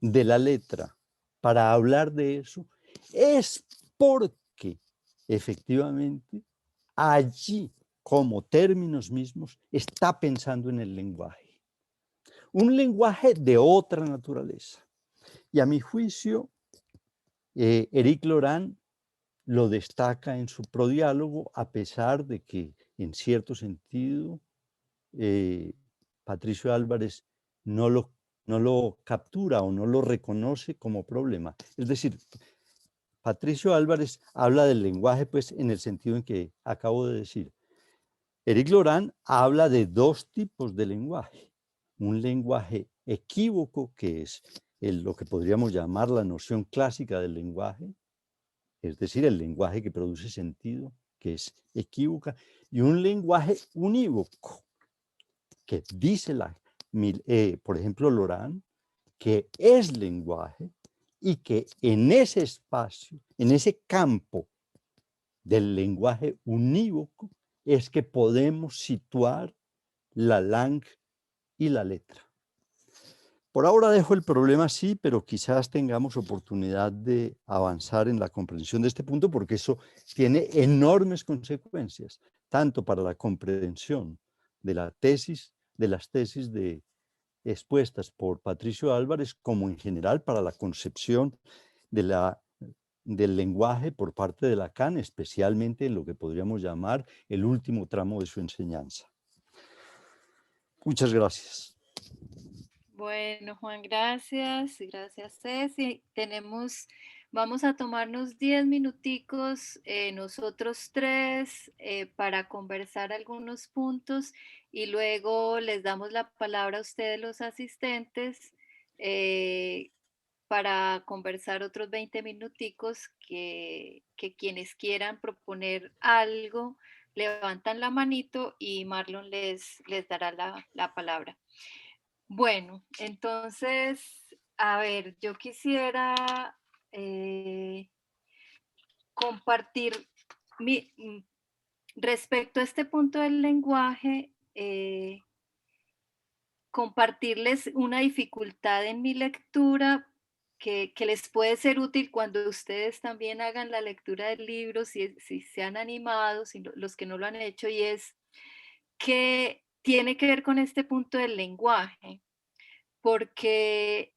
S3: de la letra, para hablar de eso, es porque efectivamente allí, como términos mismos, está pensando en el lenguaje. Un lenguaje de otra naturaleza. Y a mi juicio, Éric Laurent lo destaca en su prodiálogo, a pesar de que, en cierto sentido, Patricio Álvarez no lo captura o no lo reconoce como problema. Es decir, Patricio Álvarez habla del lenguaje pues, en el sentido en que acabo de decir. Éric Laurent habla de dos tipos de lenguaje. un lenguaje equívoco, que es lo que podríamos llamar la noción clásica del lenguaje, es decir, el lenguaje que produce sentido, que es equívoca, y un lenguaje unívoco, que dice por ejemplo, Laurent, que es lenguaje y que en ese espacio, en ese campo del lenguaje unívoco, es que podemos situar la langue y la letra. Por ahora dejo el problema así, pero quizás tengamos oportunidad de avanzar en la comprensión de este punto, porque eso tiene enormes consecuencias, tanto para la comprensión de la tesis, de las tesis expuestas por Patricio Álvarez, como en general para la concepción del lenguaje por parte de Lacan, especialmente en lo que podríamos llamar el último tramo de su enseñanza. Muchas gracias.
S1: Bueno, Juan, gracias. Gracias, Ceci. Vamos a tomarnos 10 minuticos nosotros tres para conversar algunos puntos y luego les damos la palabra a ustedes, los asistentes, para conversar otros 20 minuticos que quienes quieran proponer algo levantan la manito y Marlon les dará la palabra. Bueno, entonces, a ver, yo quisiera compartir respecto a este punto del lenguaje, compartirles una dificultad en mi lectura que les puede ser útil cuando ustedes también hagan la lectura del libro, si se han animado, los que no lo han hecho, y es que tiene que ver con este punto del lenguaje, porque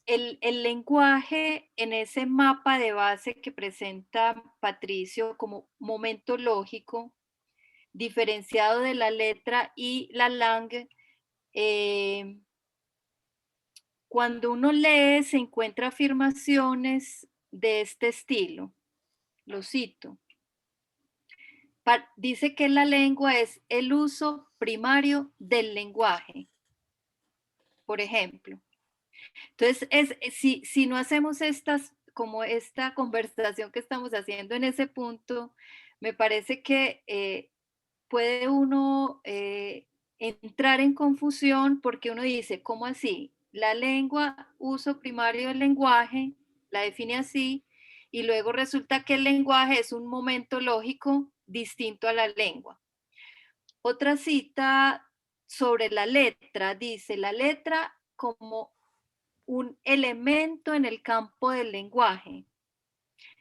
S1: el lenguaje en ese mapa de base que presenta Patricio como momento lógico, diferenciado de la letra y la langue, cuando uno lee se encuentra afirmaciones de este estilo. Lo cito. Dice que la lengua es el uso primario del lenguaje, por ejemplo. Entonces, si no hacemos como esta conversación que estamos haciendo en ese punto, me parece que puede uno entrar en confusión porque uno dice, ¿cómo así? La lengua, uso primario del lenguaje, la define así, y luego resulta que el lenguaje es un momento lógico distinto a la lengua. Otra cita sobre la letra, dice, la letra como un elemento en el campo del lenguaje.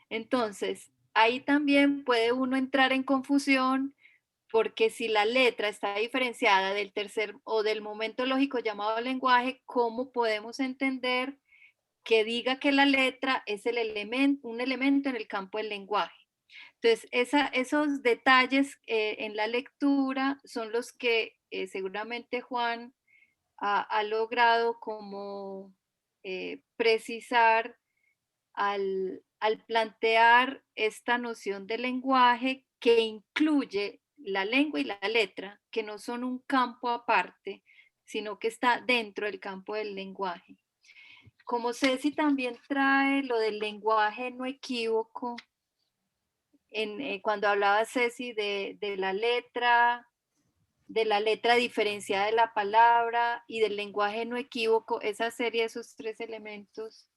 S1: Entonces, ahí también puede uno entrar en confusión porque si la letra está diferenciada del tercer o del momento lógico llamado lenguaje, ¿cómo podemos entender que diga que la letra es un elemento en el campo del lenguaje? Entonces, esos detalles en la lectura son los que seguramente Juan ha logrado como precisar al plantear esta noción de lenguaje que incluye la lengua y la letra, que no son un campo aparte, sino que está dentro del campo del lenguaje. Como Ceci también trae lo del lenguaje no equívoco, cuando hablaba Ceci de la letra diferenciada de la palabra y del lenguaje no equívoco, esa serie de esos tres elementos,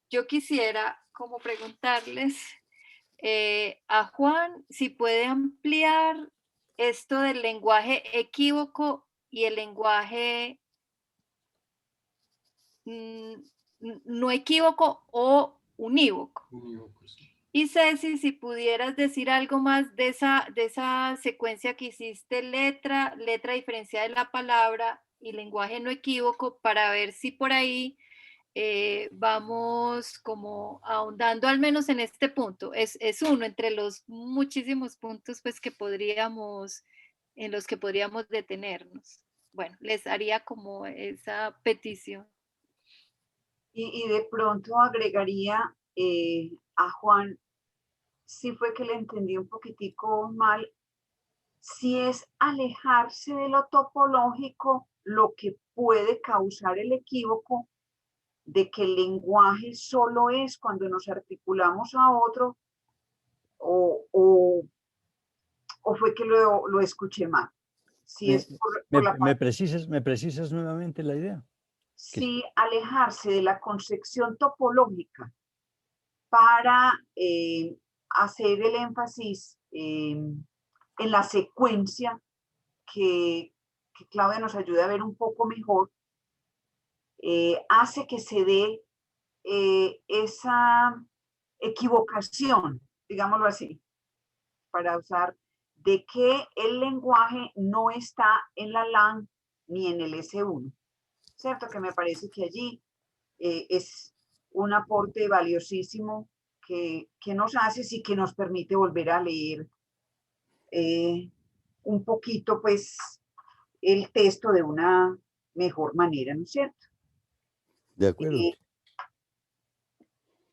S1: yo quisiera como preguntarles a Juan si puede ampliar esto del lenguaje equívoco y el lenguaje no equívoco o unívoco.
S4: Sí.
S1: Y Ceci, si pudieras decir algo más de esa secuencia que hiciste, letra diferenciada de la palabra y lenguaje no equívoco, para ver si por ahí vamos como ahondando al menos en este punto. Es uno entre los muchísimos puntos pues en los que podríamos detenernos. Bueno, les haría como esa petición.
S2: Y de pronto agregaría a Juan, sí fue que le entendí un poquitico mal si es alejarse de lo topológico lo que puede causar el equívoco de que el lenguaje solo es cuando nos articulamos a otro, o fue que lo escuché mal. Si es por la parte,
S3: ¿Me precisas nuevamente la idea?
S2: si alejarse de la concepción topológica para hacer el énfasis en la secuencia que Claudia nos ayuda a ver un poco mejor, hace que se dé esa equivocación, digámoslo así, para usar, de que el lenguaje no está en la LAN ni en el S1, ¿cierto? Que me parece que allí es un aporte valiosísimo que nos hace y que nos permite volver a leer un poquito, pues, el texto de una mejor manera, ¿no es cierto?
S3: De acuerdo.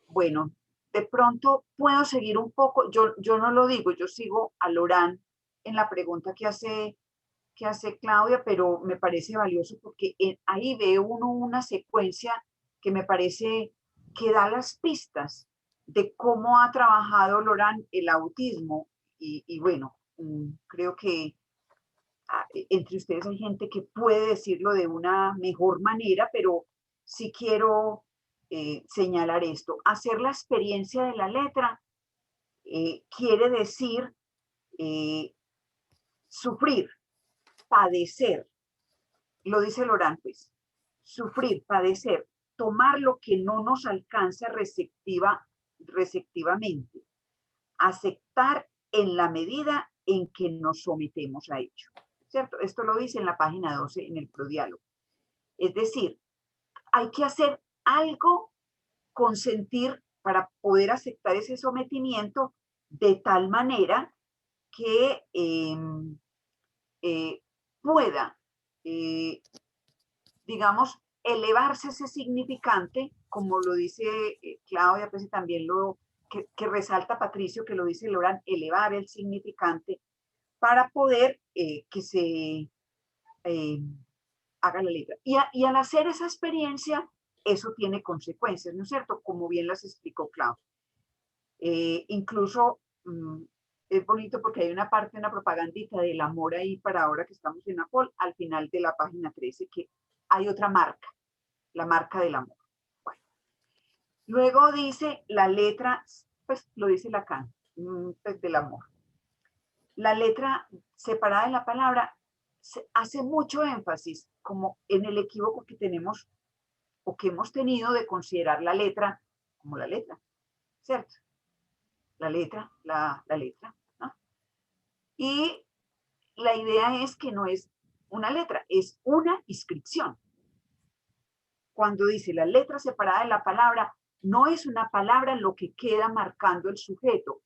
S2: Bueno, de pronto puedo seguir un poco, yo no lo digo, yo sigo a Lorán en la pregunta que hace Claudia, pero me parece valioso porque ahí ve uno una secuencia que me parece que da las pistas de cómo ha trabajado Lorán el autismo. Y bueno, creo que entre ustedes hay gente que puede decirlo de una mejor manera, pero sí quiero señalar esto. Hacer la experiencia de la letra quiere decir sufrir, padecer, lo dice Lorán, pues, sufrir, padecer, tomar lo que no nos alcanza receptivamente, aceptar en la medida en que nos sometemos a ello, ¿cierto? Esto lo dice en la página 12 en el prodiálogo. Es decir, hay que hacer algo, consentir para poder aceptar ese sometimiento de tal manera que pueda, digamos, elevarse ese significante, como lo dice Claudia, pues y también que resalta Patricio, que lo dice Lorán, elevar el significante para poder que se haga la letra. Y al hacer esa experiencia, eso tiene consecuencias, ¿no es cierto? Como bien las explicó Claudia. Incluso es bonito porque hay una parte, una propagandita del amor ahí para ahora que estamos en Apol, al final de la página 13, que hay otra marca, la marca del amor. Bueno. Luego dice la letra, pues lo dice Lacan, pues, del amor. La letra separada de la palabra hace mucho énfasis como en el equívoco que tenemos o que hemos tenido de considerar la letra como la letra, ¿cierto? La letra, la letra, ¿no? Y la idea es que no es una letra, es una inscripción. Cuando dice la letra separada de la palabra, no es una palabra lo que queda marcando el sujeto,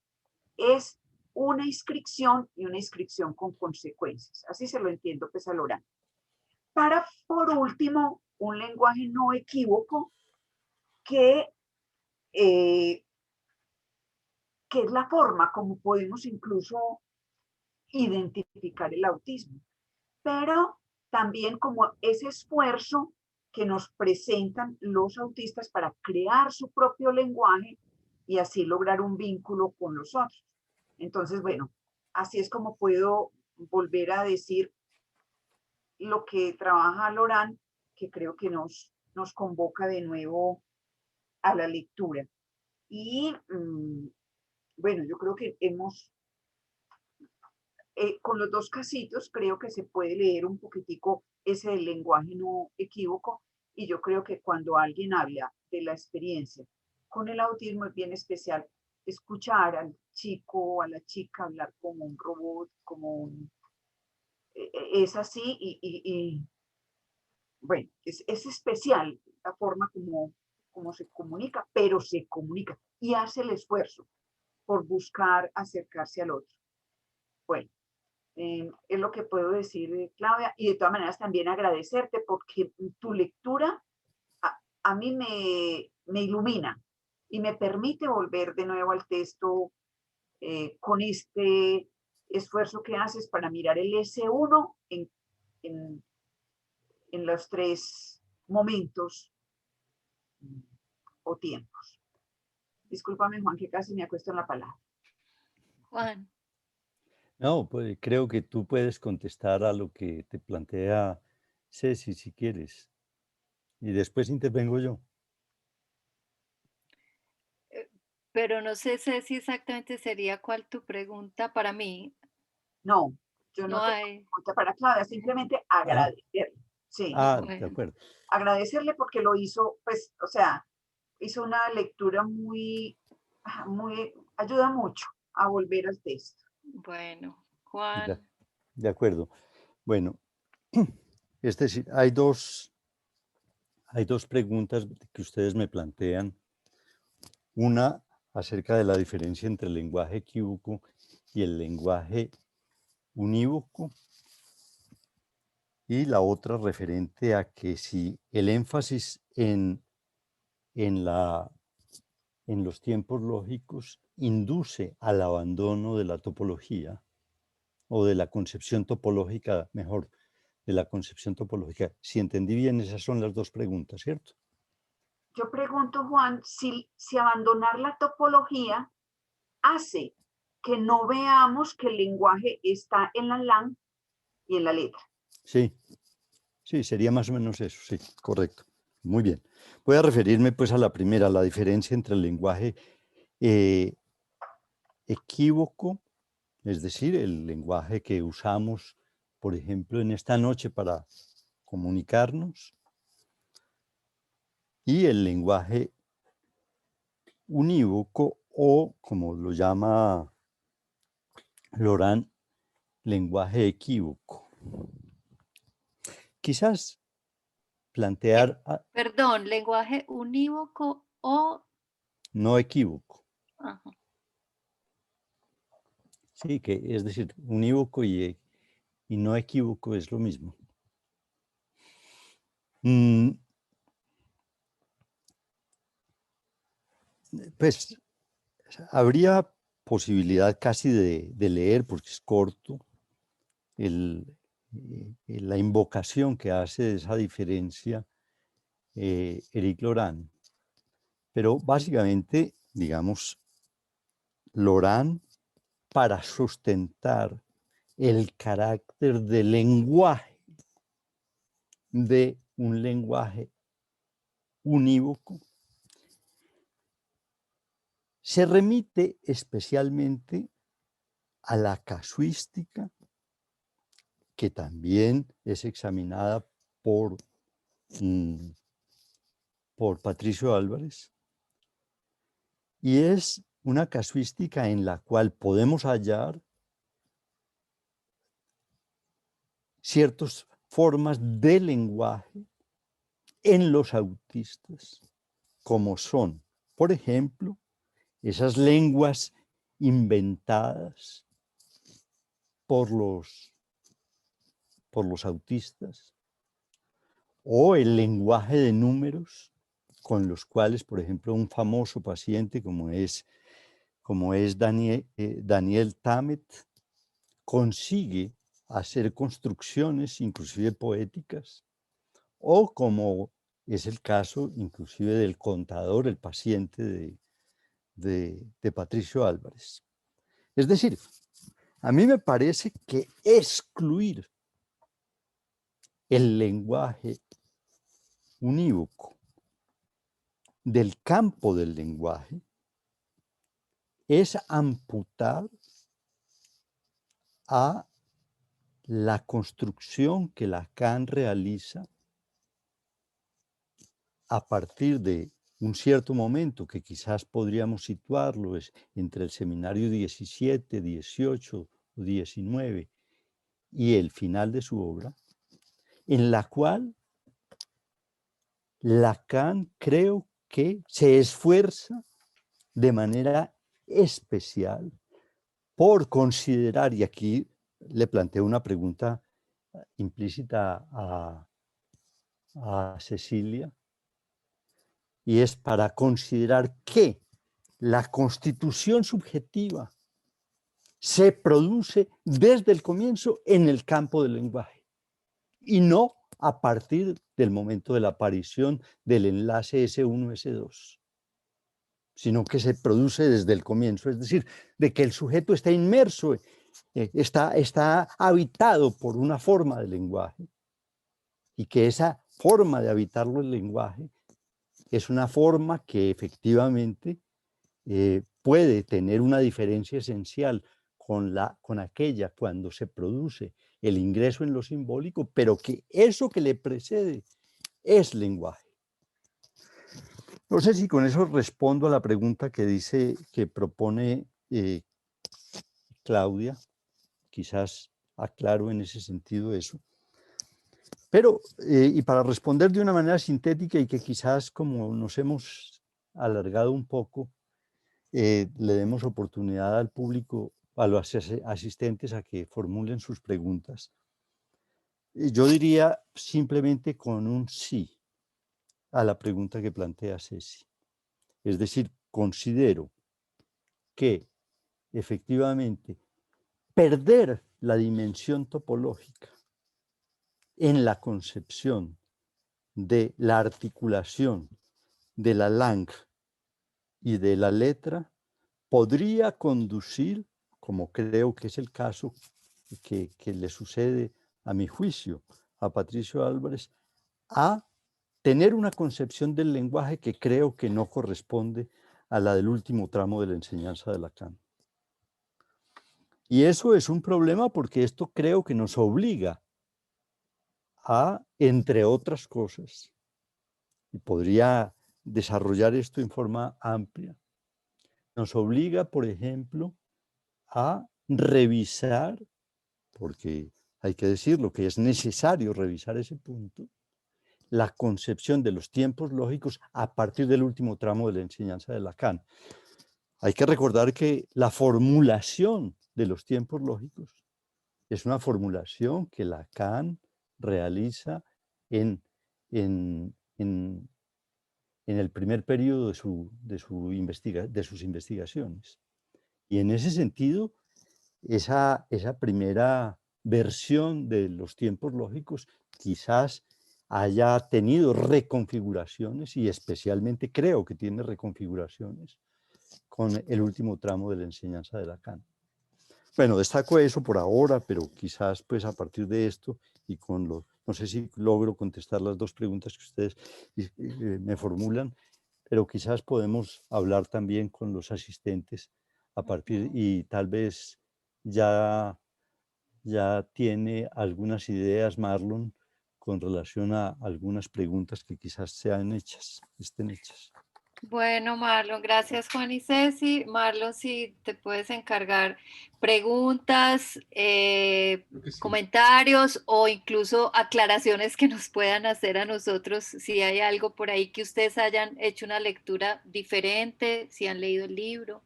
S2: es una inscripción y una inscripción con consecuencias. Así se lo entiendo, pues, a Lorán. Para, por último, un lenguaje no equívoco que es la forma como podemos incluso identificar el autismo, pero también como ese esfuerzo que nos presentan los autistas para crear su propio lenguaje y así lograr un vínculo con los otros. Entonces, bueno, así es como puedo volver a decir lo que trabaja Lorán, que creo que nos convoca de nuevo a la lectura. Y bueno, yo creo que con los dos casitos, creo que se puede leer un poquitico ese del lenguaje no equívoco, y yo creo que cuando alguien habla de la experiencia con el autismo es bien especial escuchar al chico o a la chica hablar como un robot, es así, y bueno, es especial la forma como se comunica, pero se comunica y hace el esfuerzo por buscar acercarse al otro. Bueno, es lo que puedo decir, Claudia, y de todas maneras también agradecerte porque tu lectura a mí me ilumina y me permite volver de nuevo al texto con este esfuerzo que haces para mirar el S1 en los 3 momentos o tiempos. Discúlpame, Juan, que casi me acuesto en la palabra.
S1: Juan.
S3: No, pues creo que tú puedes contestar a lo que te plantea Ceci, si quieres. Y después intervengo yo.
S1: Pero no sé si exactamente sería cuál tu pregunta para mí.
S2: No, yo no
S1: No
S2: tengo
S1: hay.
S2: pregunta para Claudia, simplemente agradecerle. Sí,
S3: De
S1: Bueno,
S3: acuerdo.
S2: agradecerle porque lo hizo, pues, o sea, hizo una lectura muy, ayuda mucho a volver al texto.
S1: bueno,
S3: De,
S1: Juan.
S3: de acuerdo. Bueno, es decir, hay dos preguntas que ustedes me plantean. Una acerca de la diferencia entre el lenguaje equívoco y el lenguaje unívoco. Y la otra referente a que si el énfasis en los tiempos lógicos induce al abandono de la topología o de la concepción topológica, mejor, de la concepción topológica. Si entendí bien, esas son las dos preguntas, ¿cierto?
S2: Yo pregunto, Juan, si abandonar la topología hace que no veamos que el lenguaje está en la LAN y en la letra.
S3: Sí, sí, sería más o menos eso, sí, correcto. Muy bien. Voy a referirme pues a la primera, la diferencia entre el lenguaje equívoco, es decir, el lenguaje que usamos, por ejemplo, en esta noche para comunicarnos, y el lenguaje unívoco o, como lo llama Laurent, lenguaje equívoco. Quizás plantear,
S1: Perdón, lenguaje unívoco o.
S3: no equívoco,
S1: Ajá.
S3: sí, que es decir, unívoco y no equívoco es lo mismo. Pues habría posibilidad casi de leer, porque es corto, la invocación que hace de esa diferencia Éric Laurent. Pero básicamente, digamos, Laurent, para sustentar el carácter de lenguaje de un lenguaje unívoco, se remite especialmente a la casuística, que también es examinada por Patricio Álvarez, y es una casuística en la cual podemos hallar ciertas formas de lenguaje en los autistas, como son, por ejemplo, esas lenguas inventadas por los autistas, o el lenguaje de números con los cuales, por ejemplo, un famoso paciente como es Daniel Tammet, consigue hacer construcciones inclusive poéticas, o como es el caso inclusive del contador, el paciente de Patricio Álvarez. Es decir, a mí me parece que excluir el lenguaje unívoco del campo del lenguaje es amputar a la construcción que Lacan realiza a partir de un cierto momento que quizás podríamos situarlo entre el seminario 17, 18 o 19 y el final de su obra, en la cual Lacan creo que se esfuerza de manera especial por considerar, y aquí le planteo una pregunta implícita a Cecilia, y es para considerar que la constitución subjetiva se produce desde el comienzo en el campo del lenguaje y no a partir del momento de la aparición del enlace S1, S2, sino que se produce desde el comienzo, es decir, de que el sujeto está inmerso, está habitado por una forma de lenguaje y que esa forma de habitarlo el lenguaje es una forma que efectivamente puede tener una diferencia esencial con aquella cuando se produce el ingreso en lo simbólico, pero que eso que le precede es lenguaje. No sé si con eso respondo a la pregunta que dice, que propone Claudia, quizás aclaro en ese sentido eso. Pero, y para responder de una manera sintética y que quizás como nos hemos alargado un poco, le demos oportunidad al público, a los asistentes a que formulen sus preguntas. Yo diría simplemente con un sí a la pregunta que plantea Ceci. Es decir, considero que efectivamente perder la dimensión topológica en la concepción de la articulación de la langue y de la letra podría conducir, como creo que es el caso que le sucede a mi juicio a Patricio Álvarez, a tener una concepción del lenguaje que creo que no corresponde a la del último tramo de la enseñanza de Lacan. Y eso es un problema porque esto creo que nos obliga a, entre otras cosas, y podría desarrollar esto en forma amplia, nos obliga, por ejemplo, a revisar, porque hay que decirlo, que es necesario revisar ese punto, la concepción de los tiempos lógicos a partir del último tramo de la enseñanza de Lacan. Hay que recordar que la formulación de los tiempos lógicos es una formulación que Lacan realiza en el primer periodo de sus investigaciones. Y en ese sentido, esa primera versión de los tiempos lógicos quizás haya tenido reconfiguraciones, y especialmente creo que tiene reconfiguraciones con el último tramo de la enseñanza de Lacan. Bueno, destaco eso por ahora, pero quizás pues a partir de esto y con los, no sé si logro contestar las dos preguntas que ustedes me formulan, pero quizás podemos hablar también con los asistentes a partir, y tal vez ya tiene algunas ideas Marlon con relación a algunas preguntas que quizás estén hechas.
S1: Bueno, Marlon, gracias Juan y Ceci. Marlon, si te puedes encargar preguntas,
S4: Sí.
S1: comentarios o incluso aclaraciones que nos puedan hacer a nosotros, si hay algo por ahí que ustedes hayan hecho una lectura diferente, si han leído el libro.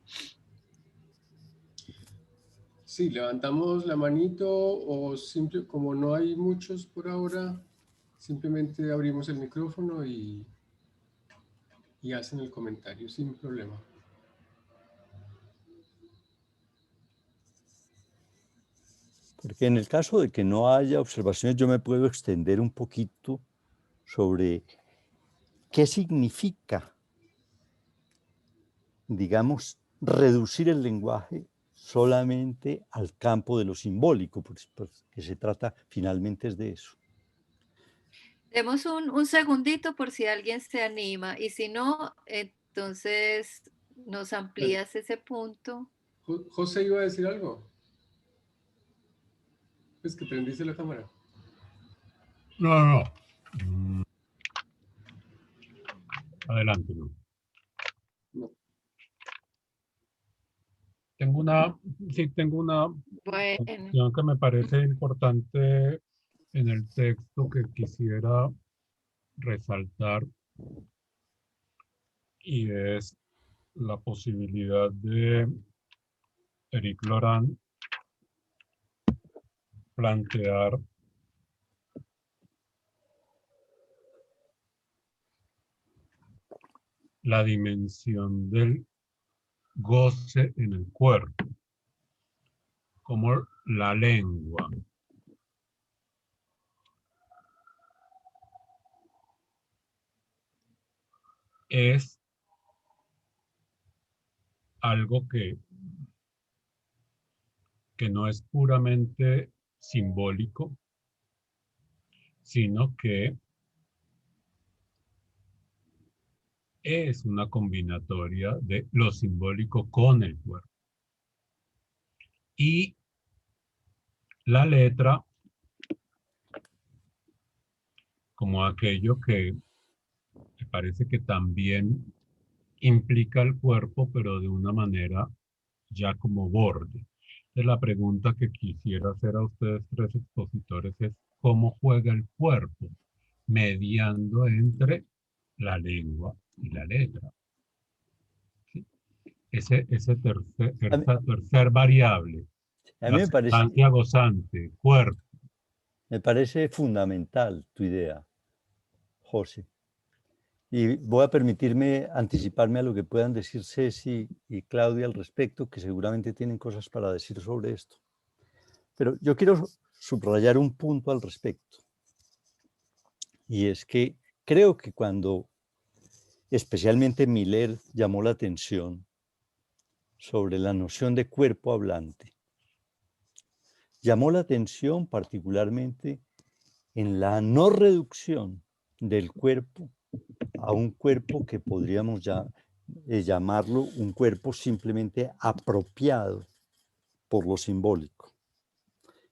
S4: Sí, levantamos la manito o simple, como no hay muchos por ahora, simplemente abrimos el micrófono y hacen el comentario sin problema.
S3: Porque en el caso de que no haya observaciones, yo me puedo extender un poquito sobre qué significa, digamos, reducir el lenguaje solamente al campo de lo simbólico, porque se trata finalmente es de eso.
S1: Demos un segundito por si alguien se anima y si no, entonces nos amplías ese punto.
S4: José iba a decir algo. Es que prendiste la cámara.
S5: No. Adelante.
S4: No.
S5: Tengo una
S1: Bueno,
S5: cuestión que me parece importante en el texto que quisiera resaltar, y es la posibilidad de Éric Laurent plantear la dimensión del goce en el cuerpo. como la lengua es algo que no es puramente simbólico, sino que es una combinatoria de lo simbólico con el cuerpo. Y la letra como aquello que me parece que también implica el cuerpo, pero de una manera ya como borde. Entonces, la pregunta que quisiera hacer a ustedes tres expositores es ¿cómo juega el cuerpo mediando entre la lengua y la letra? ¿Sí? Esa tercer variable,
S3: A
S5: la
S3: mí
S5: sustancia gozante, cuerpo.
S3: me parece fundamental tu idea, José. Y voy a permitirme anticiparme a lo que puedan decir Ceci y Claudia al respecto, que seguramente tienen cosas para decir sobre esto. Pero yo quiero subrayar un punto al respecto. Y es que creo que cuando especialmente Miller llamó la atención sobre la noción de cuerpo hablante, llamó la atención particularmente en la no reducción del cuerpo a un cuerpo que podríamos llamarlo un cuerpo simplemente apropiado por lo simbólico,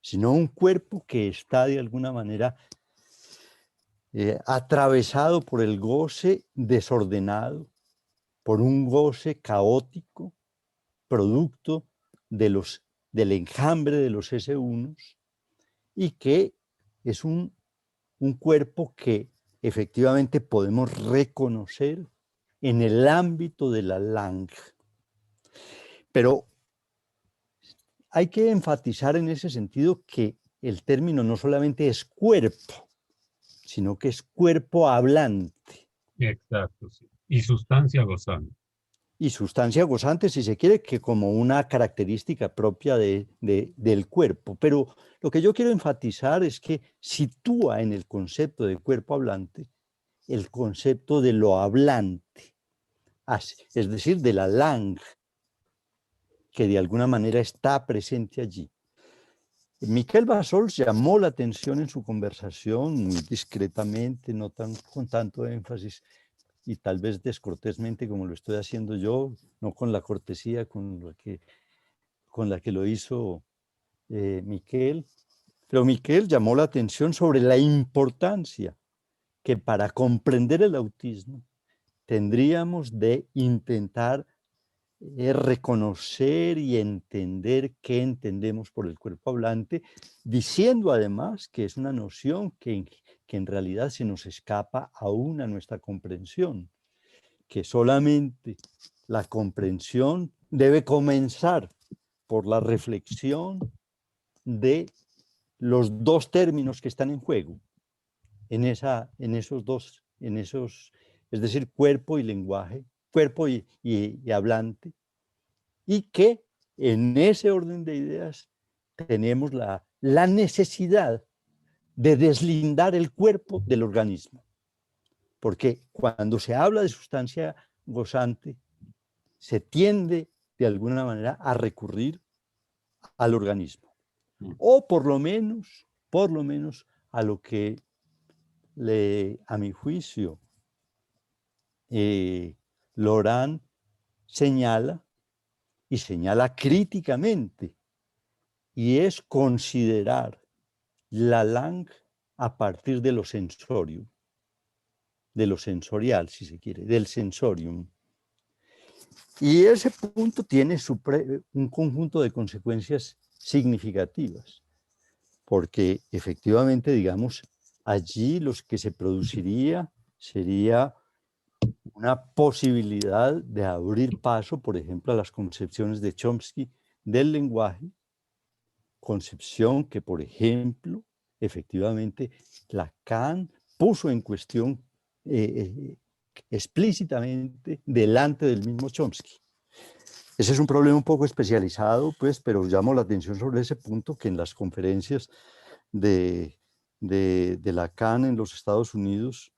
S3: sino un cuerpo que está de alguna manera atravesado por el goce desordenado, por un goce caótico, producto del enjambre de los S1 y que es un cuerpo que efectivamente podemos reconocer en el ámbito de la langue. Pero hay que enfatizar en ese sentido que el término no solamente es cuerpo, sino que es cuerpo hablante.
S5: Exacto, sí. Y sustancia gozante.
S3: Y sustancia gozante, si se quiere, que como una característica propia del cuerpo. Pero lo que yo quiero enfatizar es que sitúa en el concepto de cuerpo hablante el concepto de lo hablante, es decir, de la langue, que de alguna manera está presente allí. Miquel Bassols llamó la atención en su conversación muy discretamente, no con tanto énfasis, y tal vez descortésmente como lo estoy haciendo yo, no con la cortesía con la que lo hizo Miquel, pero Miquel llamó la atención sobre la importancia que para comprender el autismo tendríamos de intentar reconocer y entender qué entendemos por el cuerpo hablante, diciendo además que es una noción que en realidad se nos escapa aún a nuestra comprensión, que solamente la comprensión debe comenzar por la reflexión de los dos términos que están en juego, es decir, cuerpo y lenguaje, cuerpo y hablante, y que en ese orden de ideas tenemos la necesidad de deslindar el cuerpo del organismo. Porque cuando se habla de sustancia gozante, se tiende de alguna manera a recurrir al organismo. O por lo menos a lo que a mi juicio, Laurent señala, y señala críticamente, y es considerar la langue a partir de lo sensorio, de lo sensorial, si se quiere, del sensorium. Y ese punto tiene un conjunto de consecuencias significativas, porque efectivamente, digamos, allí los que se produciría sería una posibilidad de abrir paso, por ejemplo, a las concepciones de Chomsky del lenguaje, concepción que, por ejemplo, efectivamente, Lacan puso en cuestión explícitamente delante del mismo Chomsky. Ese es un problema un poco especializado, pues, pero llamo la atención sobre ese punto, que en las conferencias de Lacan en los Estados Unidos,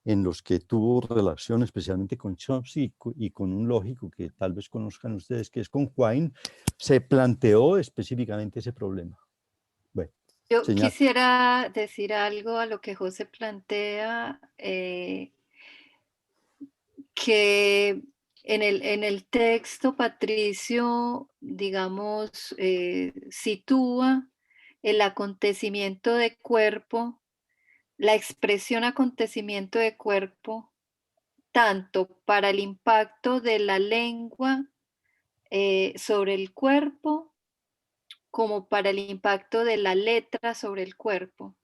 S3: en los que tuvo relación especialmente con Chomsky y con un lógico que tal vez conozcan ustedes, que es con Quine, se planteó específicamente ese problema. Bueno,
S1: Yo
S3: señal.
S1: quisiera decir algo a lo que José plantea, que en el texto Patricio, digamos, sitúa el acontecimiento de cuerpo, la expresión acontecimiento de cuerpo, tanto para el impacto de la lengua sobre el cuerpo, como para el impacto de la letra sobre el cuerpo.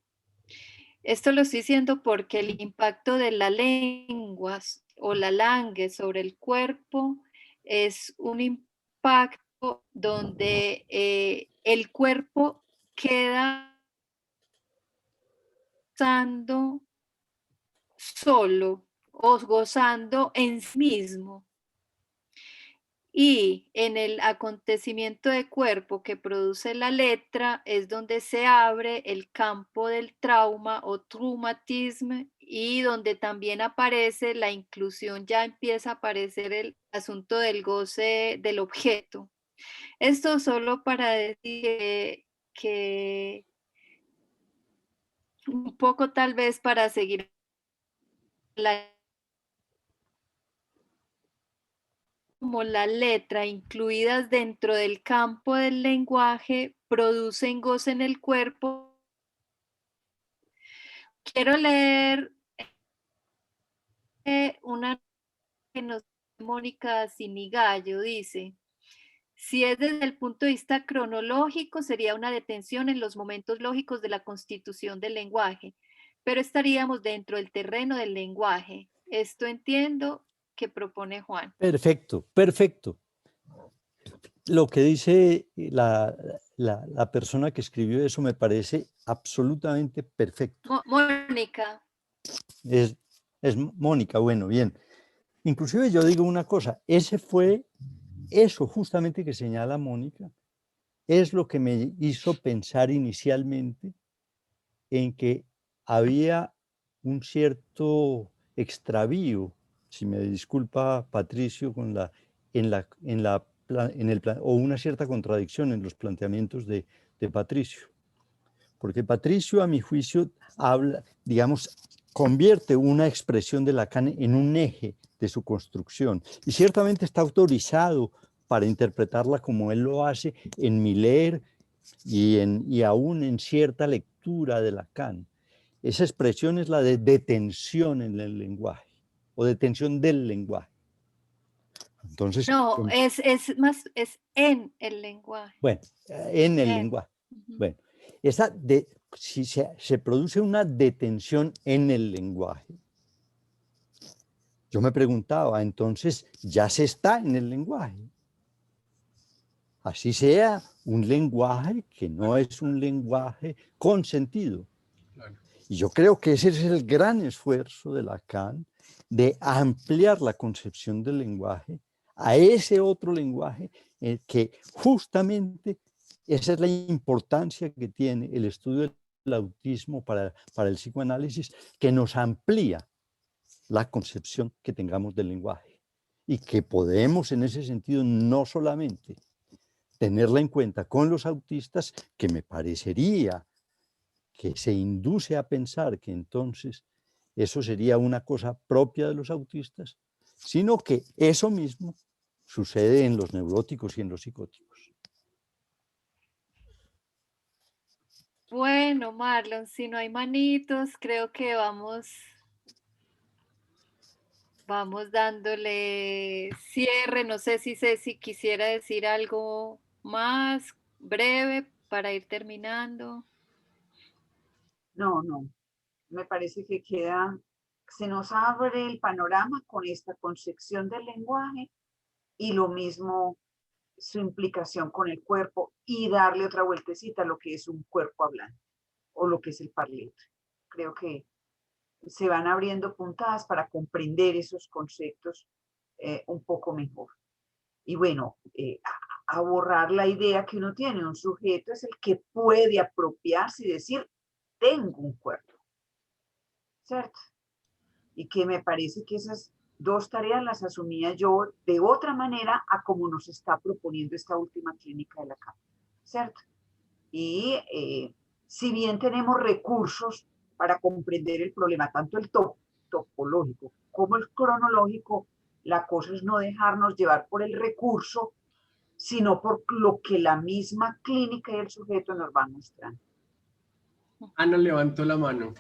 S1: Esto lo estoy diciendo porque el impacto de la lengua o la langue sobre el cuerpo es un impacto donde el cuerpo queda gozando solo o gozando en sí mismo. Y en el acontecimiento de cuerpo que produce la letra es donde se abre el campo del trauma o traumatismo, y donde también aparece la inclusión, ya empieza a aparecer el asunto del goce del objeto. Esto solo para decir que un poco tal vez para seguir la como la letra incluidas dentro del campo del lenguaje producen goce en el cuerpo. Quiero leer una que nos Mónica Sinigallo dice: si es desde el punto de vista cronológico, sería una detención en los momentos lógicos de la constitución del lenguaje, pero estaríamos dentro del terreno del lenguaje. Esto entiendo que propone Juan.
S3: Perfecto, perfecto. Lo que dice la persona que escribió eso me parece absolutamente perfecto.
S1: Mónica.
S3: Es Mónica, bueno, bien. Inclusive yo digo una cosa, eso justamente que señala Mónica, es lo que me hizo pensar inicialmente en que había un cierto extravío, si me disculpa Patricio, o una cierta contradicción en los planteamientos de Patricio. Porque Patricio, a mi juicio, convierte una expresión de Lacan en un eje de su construcción. Y ciertamente está autorizado para interpretarla como él lo hace en Miller y aún en cierta lectura de Lacan. Esa expresión es la de detención en el lenguaje o detención del lenguaje. Entonces,
S1: no, es en el lenguaje.
S3: Bueno, en el lenguaje. Bueno, si se produce una detención en el lenguaje, yo me preguntaba, entonces ya se está en el lenguaje. Así sea un lenguaje que no es un lenguaje con sentido. Y yo creo que ese es el gran esfuerzo de Lacan, de ampliar la concepción del lenguaje a ese otro lenguaje que justamente esa es la importancia que tiene el estudio del autismo para el psicoanálisis, que nos amplía la concepción que tengamos del lenguaje y que podemos en ese sentido no solamente tenerla en cuenta con los autistas, que me parecería que se induce a pensar que entonces eso sería una cosa propia de los autistas, sino que eso mismo sucede en los neuróticos y en los psicóticos.
S1: Bueno, Marlon, si no hay manitos, creo que vamos dándole cierre. No sé si Ceci quisiera decir algo más breve para ir terminando.
S2: No, me parece que se nos abre el panorama con esta concepción del lenguaje y lo mismo su implicación con el cuerpo y darle otra vueltecita a lo que es un cuerpo hablante o lo que es el parler. Creo que se van abriendo puntadas para comprender esos conceptos un poco mejor. Y bueno, a borrar la idea que uno tiene. Un sujeto es el que puede apropiarse y decir, tengo un cuerpo, ¿cierto? Y que me parece que esas dos tareas las asumía yo de otra manera a como nos está proponiendo esta última clínica de Lacan, ¿cierto? Y si bien tenemos recursos para comprender el problema, tanto el topológico como el cronológico, la cosa es no dejarnos llevar por el recurso, sino por lo que la misma clínica y el sujeto nos van mostrando.
S4: Ana levantó la mano.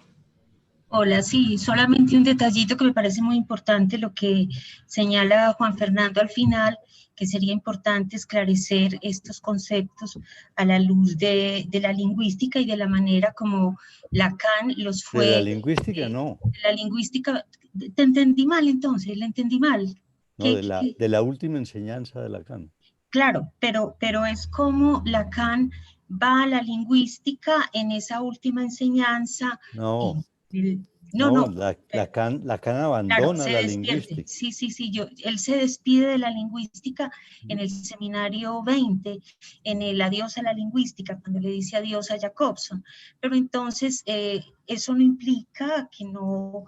S6: Hola, sí, solamente un detallito que me parece muy importante, lo que señala Juan Fernando al final, que sería importante esclarecer estos conceptos a la luz de la lingüística y de la manera como Lacan los fue...
S3: De la lingüística, no.
S6: De la lingüística, te entendí mal entonces, le entendí mal.
S3: No, de la última enseñanza de Lacan.
S6: Claro, pero es como Lacan va a la lingüística en esa última enseñanza.
S3: No.
S6: No.
S3: Lacan abandona
S6: claro, se
S3: la
S6: despierte.
S3: lingüística.
S6: Sí, él se despide de la lingüística en el seminario 20, en el adiós a la lingüística, cuando le dice adiós a Jacobson. Pero entonces eso no implica que no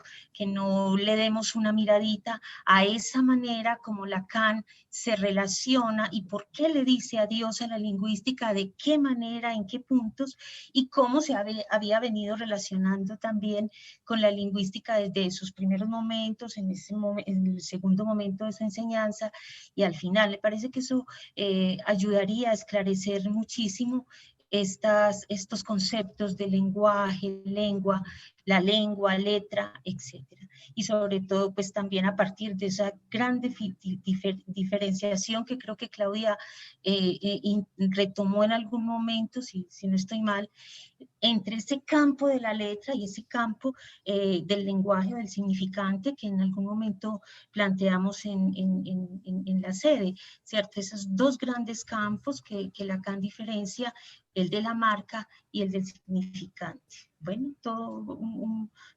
S6: le demos una miradita a esa manera como Lacan se relaciona y por qué le dice adiós a la lingüística, de qué manera, en qué puntos y cómo se había venido relacionando también con la lingüística desde sus primeros momentos, en el segundo momento de esa enseñanza y al final. Me parece que eso ayudaría a esclarecer muchísimo estos conceptos de lenguaje, lengua, la lengua, letra, etcétera. Y sobre todo, pues también a partir de esa gran diferenciación que creo que Claudia retomó en algún momento, si no estoy mal, entre ese campo de la letra y ese campo del lenguaje, del significante que en algún momento planteamos en la sede, ¿cierto? Esos dos grandes campos que Lacan diferencia, el de la marca y el del significante. Bueno,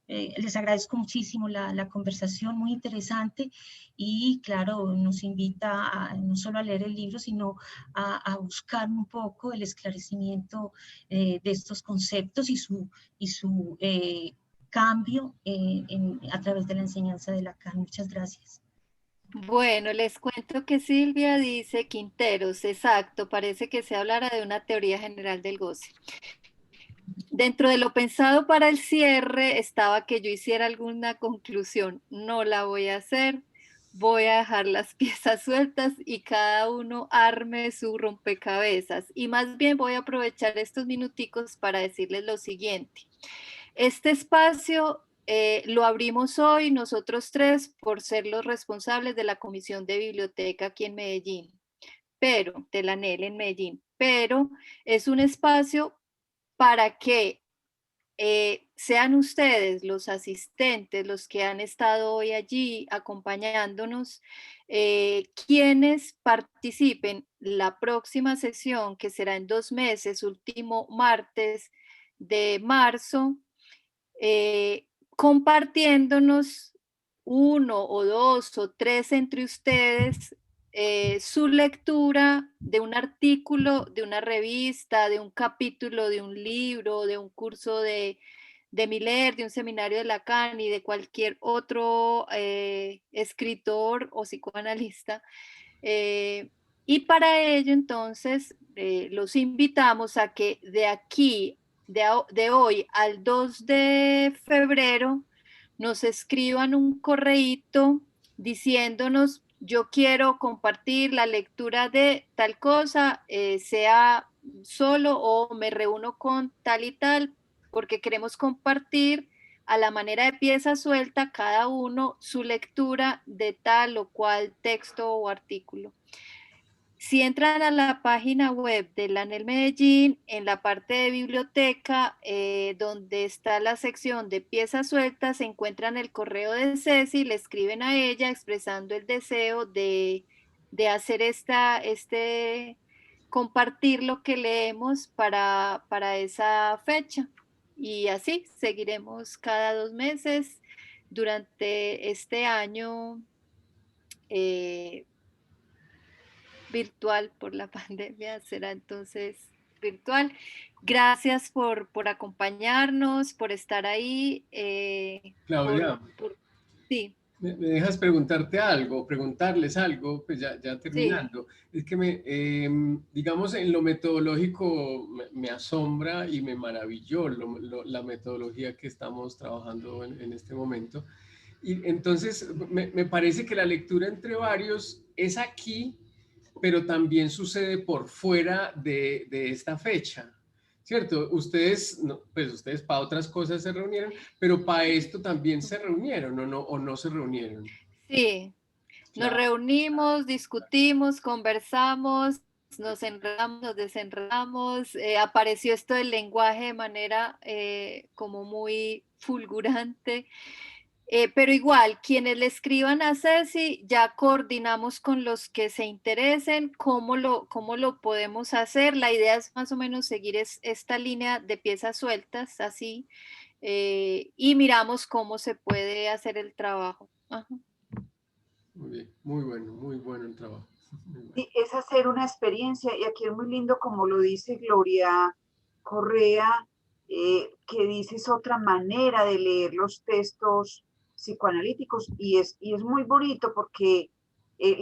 S6: les agradezco muchísimo la conversación, muy interesante y claro, nos invita no solo a leer el libro, sino a buscar un poco el esclarecimiento de estos conceptos y su cambio a través de la enseñanza de Lacan. Muchas gracias.
S1: Bueno, les cuento que Silvia dice Quinteros, exacto, parece que se hablara de una teoría general del goce. Dentro de lo pensado para el cierre estaba que yo hiciera alguna conclusión. No la voy a hacer, voy a dejar las piezas sueltas y cada uno arme su rompecabezas. Y más bien voy a aprovechar estos minuticos para decirles lo siguiente. Este espacio lo abrimos hoy nosotros tres por ser los responsables de la Comisión de Biblioteca aquí en Medellín, de la ANEL en Medellín, pero es un espacio para que sean ustedes los asistentes, los que han estado hoy allí acompañándonos, quienes participen la próxima sesión, que será en 2 meses, último martes de marzo, compartiéndonos 1 o 2 o 3 entre ustedes su lectura de un artículo, de una revista, de un capítulo, de un libro, de un curso de Miller, de un seminario de Lacan y de cualquier otro escritor o psicoanalista. Y para ello, entonces, los invitamos a que de aquí, de hoy al 2 de febrero, nos escriban un correíto diciéndonos, yo quiero compartir la lectura de tal cosa, sea solo o me reúno con tal y tal, porque queremos compartir a la manera de pieza suelta cada uno su lectura de tal o cual texto o artículo. Si entran a la página web de la ANEL Medellín, en la parte de biblioteca, donde está la sección de piezas sueltas, se encuentran el correo de Ceci, le escriben a ella expresando el deseo de hacer compartir lo que leemos para esa fecha. Y así seguiremos cada 2 meses durante este año. virtual por la pandemia, será entonces virtual. Gracias por acompañarnos, por estar ahí.
S4: Claudia,
S1: Sí,
S4: me dejas preguntarles algo, pues ya
S1: sí.
S4: terminando. Es que digamos, en lo metodológico me asombra y me maravilló la metodología que estamos trabajando en este momento. Y entonces me parece que la lectura entre varios es aquí, pero también sucede por fuera de esta fecha, ¿cierto? Ustedes, pues ustedes para otras cosas se reunieron, pero para esto también se reunieron, o no se reunieron.
S1: Sí, nos
S4: Claro.
S1: reunimos, discutimos, conversamos, nos enredamos, nos desenredamos, apareció esto del lenguaje de manera como muy fulgurante. Pero igual, quienes le escriban a Ceci, ya coordinamos con los que se interesen cómo lo podemos hacer. La idea es más o menos seguir esta línea de piezas sueltas, así, y miramos cómo se puede hacer el trabajo. Ajá.
S4: Muy bien, muy bueno el trabajo. Muy bueno.
S2: Sí, es hacer una experiencia, y aquí es muy lindo como lo dice Gloria Correa, que dices otra manera de leer los textos psicoanalíticos, y es muy bonito porque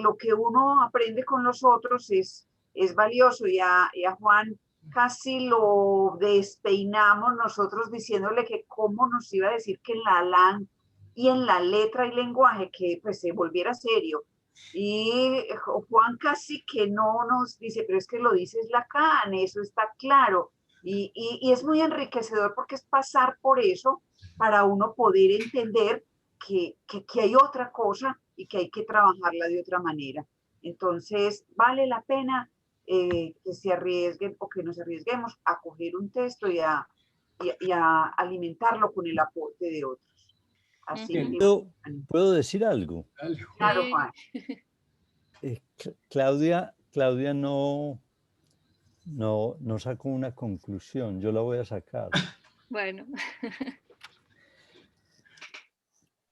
S2: lo que uno aprende con los otros es valioso, y a Juan casi lo despeinamos nosotros diciéndole que cómo nos iba a decir que en la LAN y en la letra y lenguaje que pues se volviera serio. Y Juan casi que no nos dice, pero es que lo dices Lacan, eso está claro. Y es muy enriquecedor porque es pasar por eso para uno poder entender que hay otra cosa y que hay que trabajarla de otra manera. Entonces, vale la pena que se arriesguen o que nos arriesguemos a coger un texto y a alimentarlo con el aporte de otros. Así
S4: Bien.
S2: que,
S3: ¿Puedo decir algo?
S4: Dale, Juan.
S2: claro,
S1: Sí.
S2: Juan.
S3: Claudia no sacó una conclusión, yo la voy a sacar.
S1: Bueno,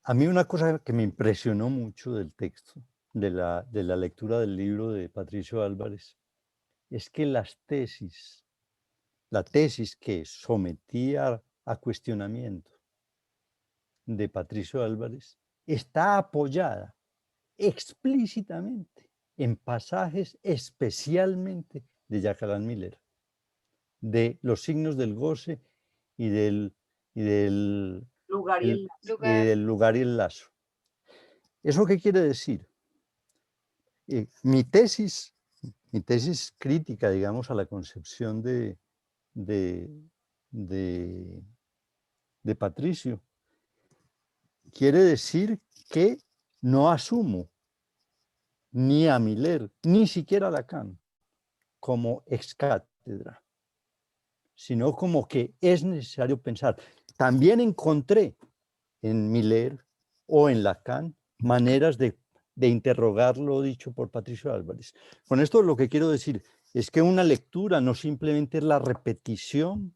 S3: A mí una cosa que me impresionó mucho del texto, de la lectura del libro de Patricio Álvarez, es que la tesis que sometía a cuestionamiento de Patricio Álvarez está apoyada explícitamente en pasajes especialmente de Jacques-Alain Miller, de los signos del goce y del
S2: Lugar y el
S3: lugar y el lazo. ¿Eso qué quiere decir? Mi tesis crítica, digamos, a la concepción de Patricio, quiere decir que no asumo ni a Miller, ni siquiera a Lacan, como ex cátedra, sino como que es necesario pensar. También encontré en Miller o en Lacan maneras de interrogar lo dicho por Patricio Álvarez. Con esto lo que quiero decir es que una lectura no simplemente es la repetición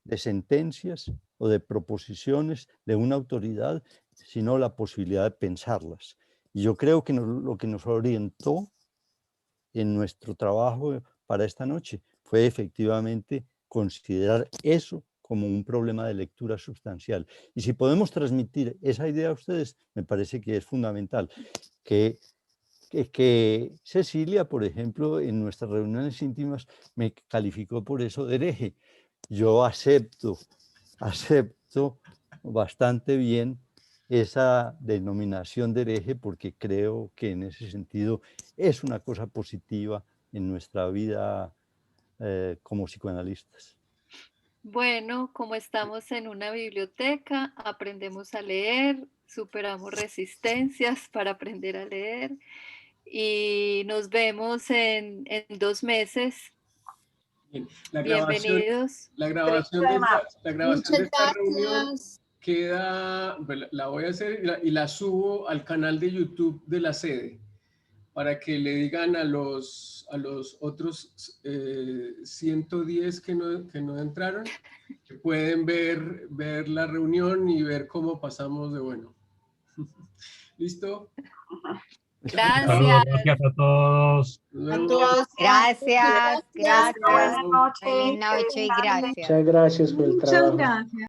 S3: de sentencias o de proposiciones de una autoridad, sino la posibilidad de pensarlas. Y yo creo que lo que nos orientó en nuestro trabajo para esta noche fue efectivamente considerar eso como un problema de lectura sustancial. Y si podemos transmitir esa idea a ustedes, me parece que es fundamental. Que Cecilia, por ejemplo, en nuestras reuniones íntimas me calificó por eso de hereje. Yo acepto bastante bien esa denominación de hereje porque creo que en ese sentido es una cosa positiva en nuestra vida como psicoanalistas.
S1: bueno, como estamos en una biblioteca, aprendemos a leer, superamos resistencias para aprender a leer y nos vemos en 2 meses.
S4: Bien.
S1: Bienvenidos.
S4: La
S2: 30
S4: grabación
S2: de marzo.
S4: de esta reunión queda, la voy a hacer y la subo al canal de YouTube de la sede para que le digan a los otros 110 que no entraron, que pueden ver la reunión y ver cómo pasamos de bueno. ¿Listo?
S1: Gracias.
S5: Gracias a todos.
S7: Gracias, gracias.
S2: Buenas noches.
S7: Feliz noche y gracias.
S8: Muchas gracias por el
S6: Muchas
S8: trabajo.
S6: gracias.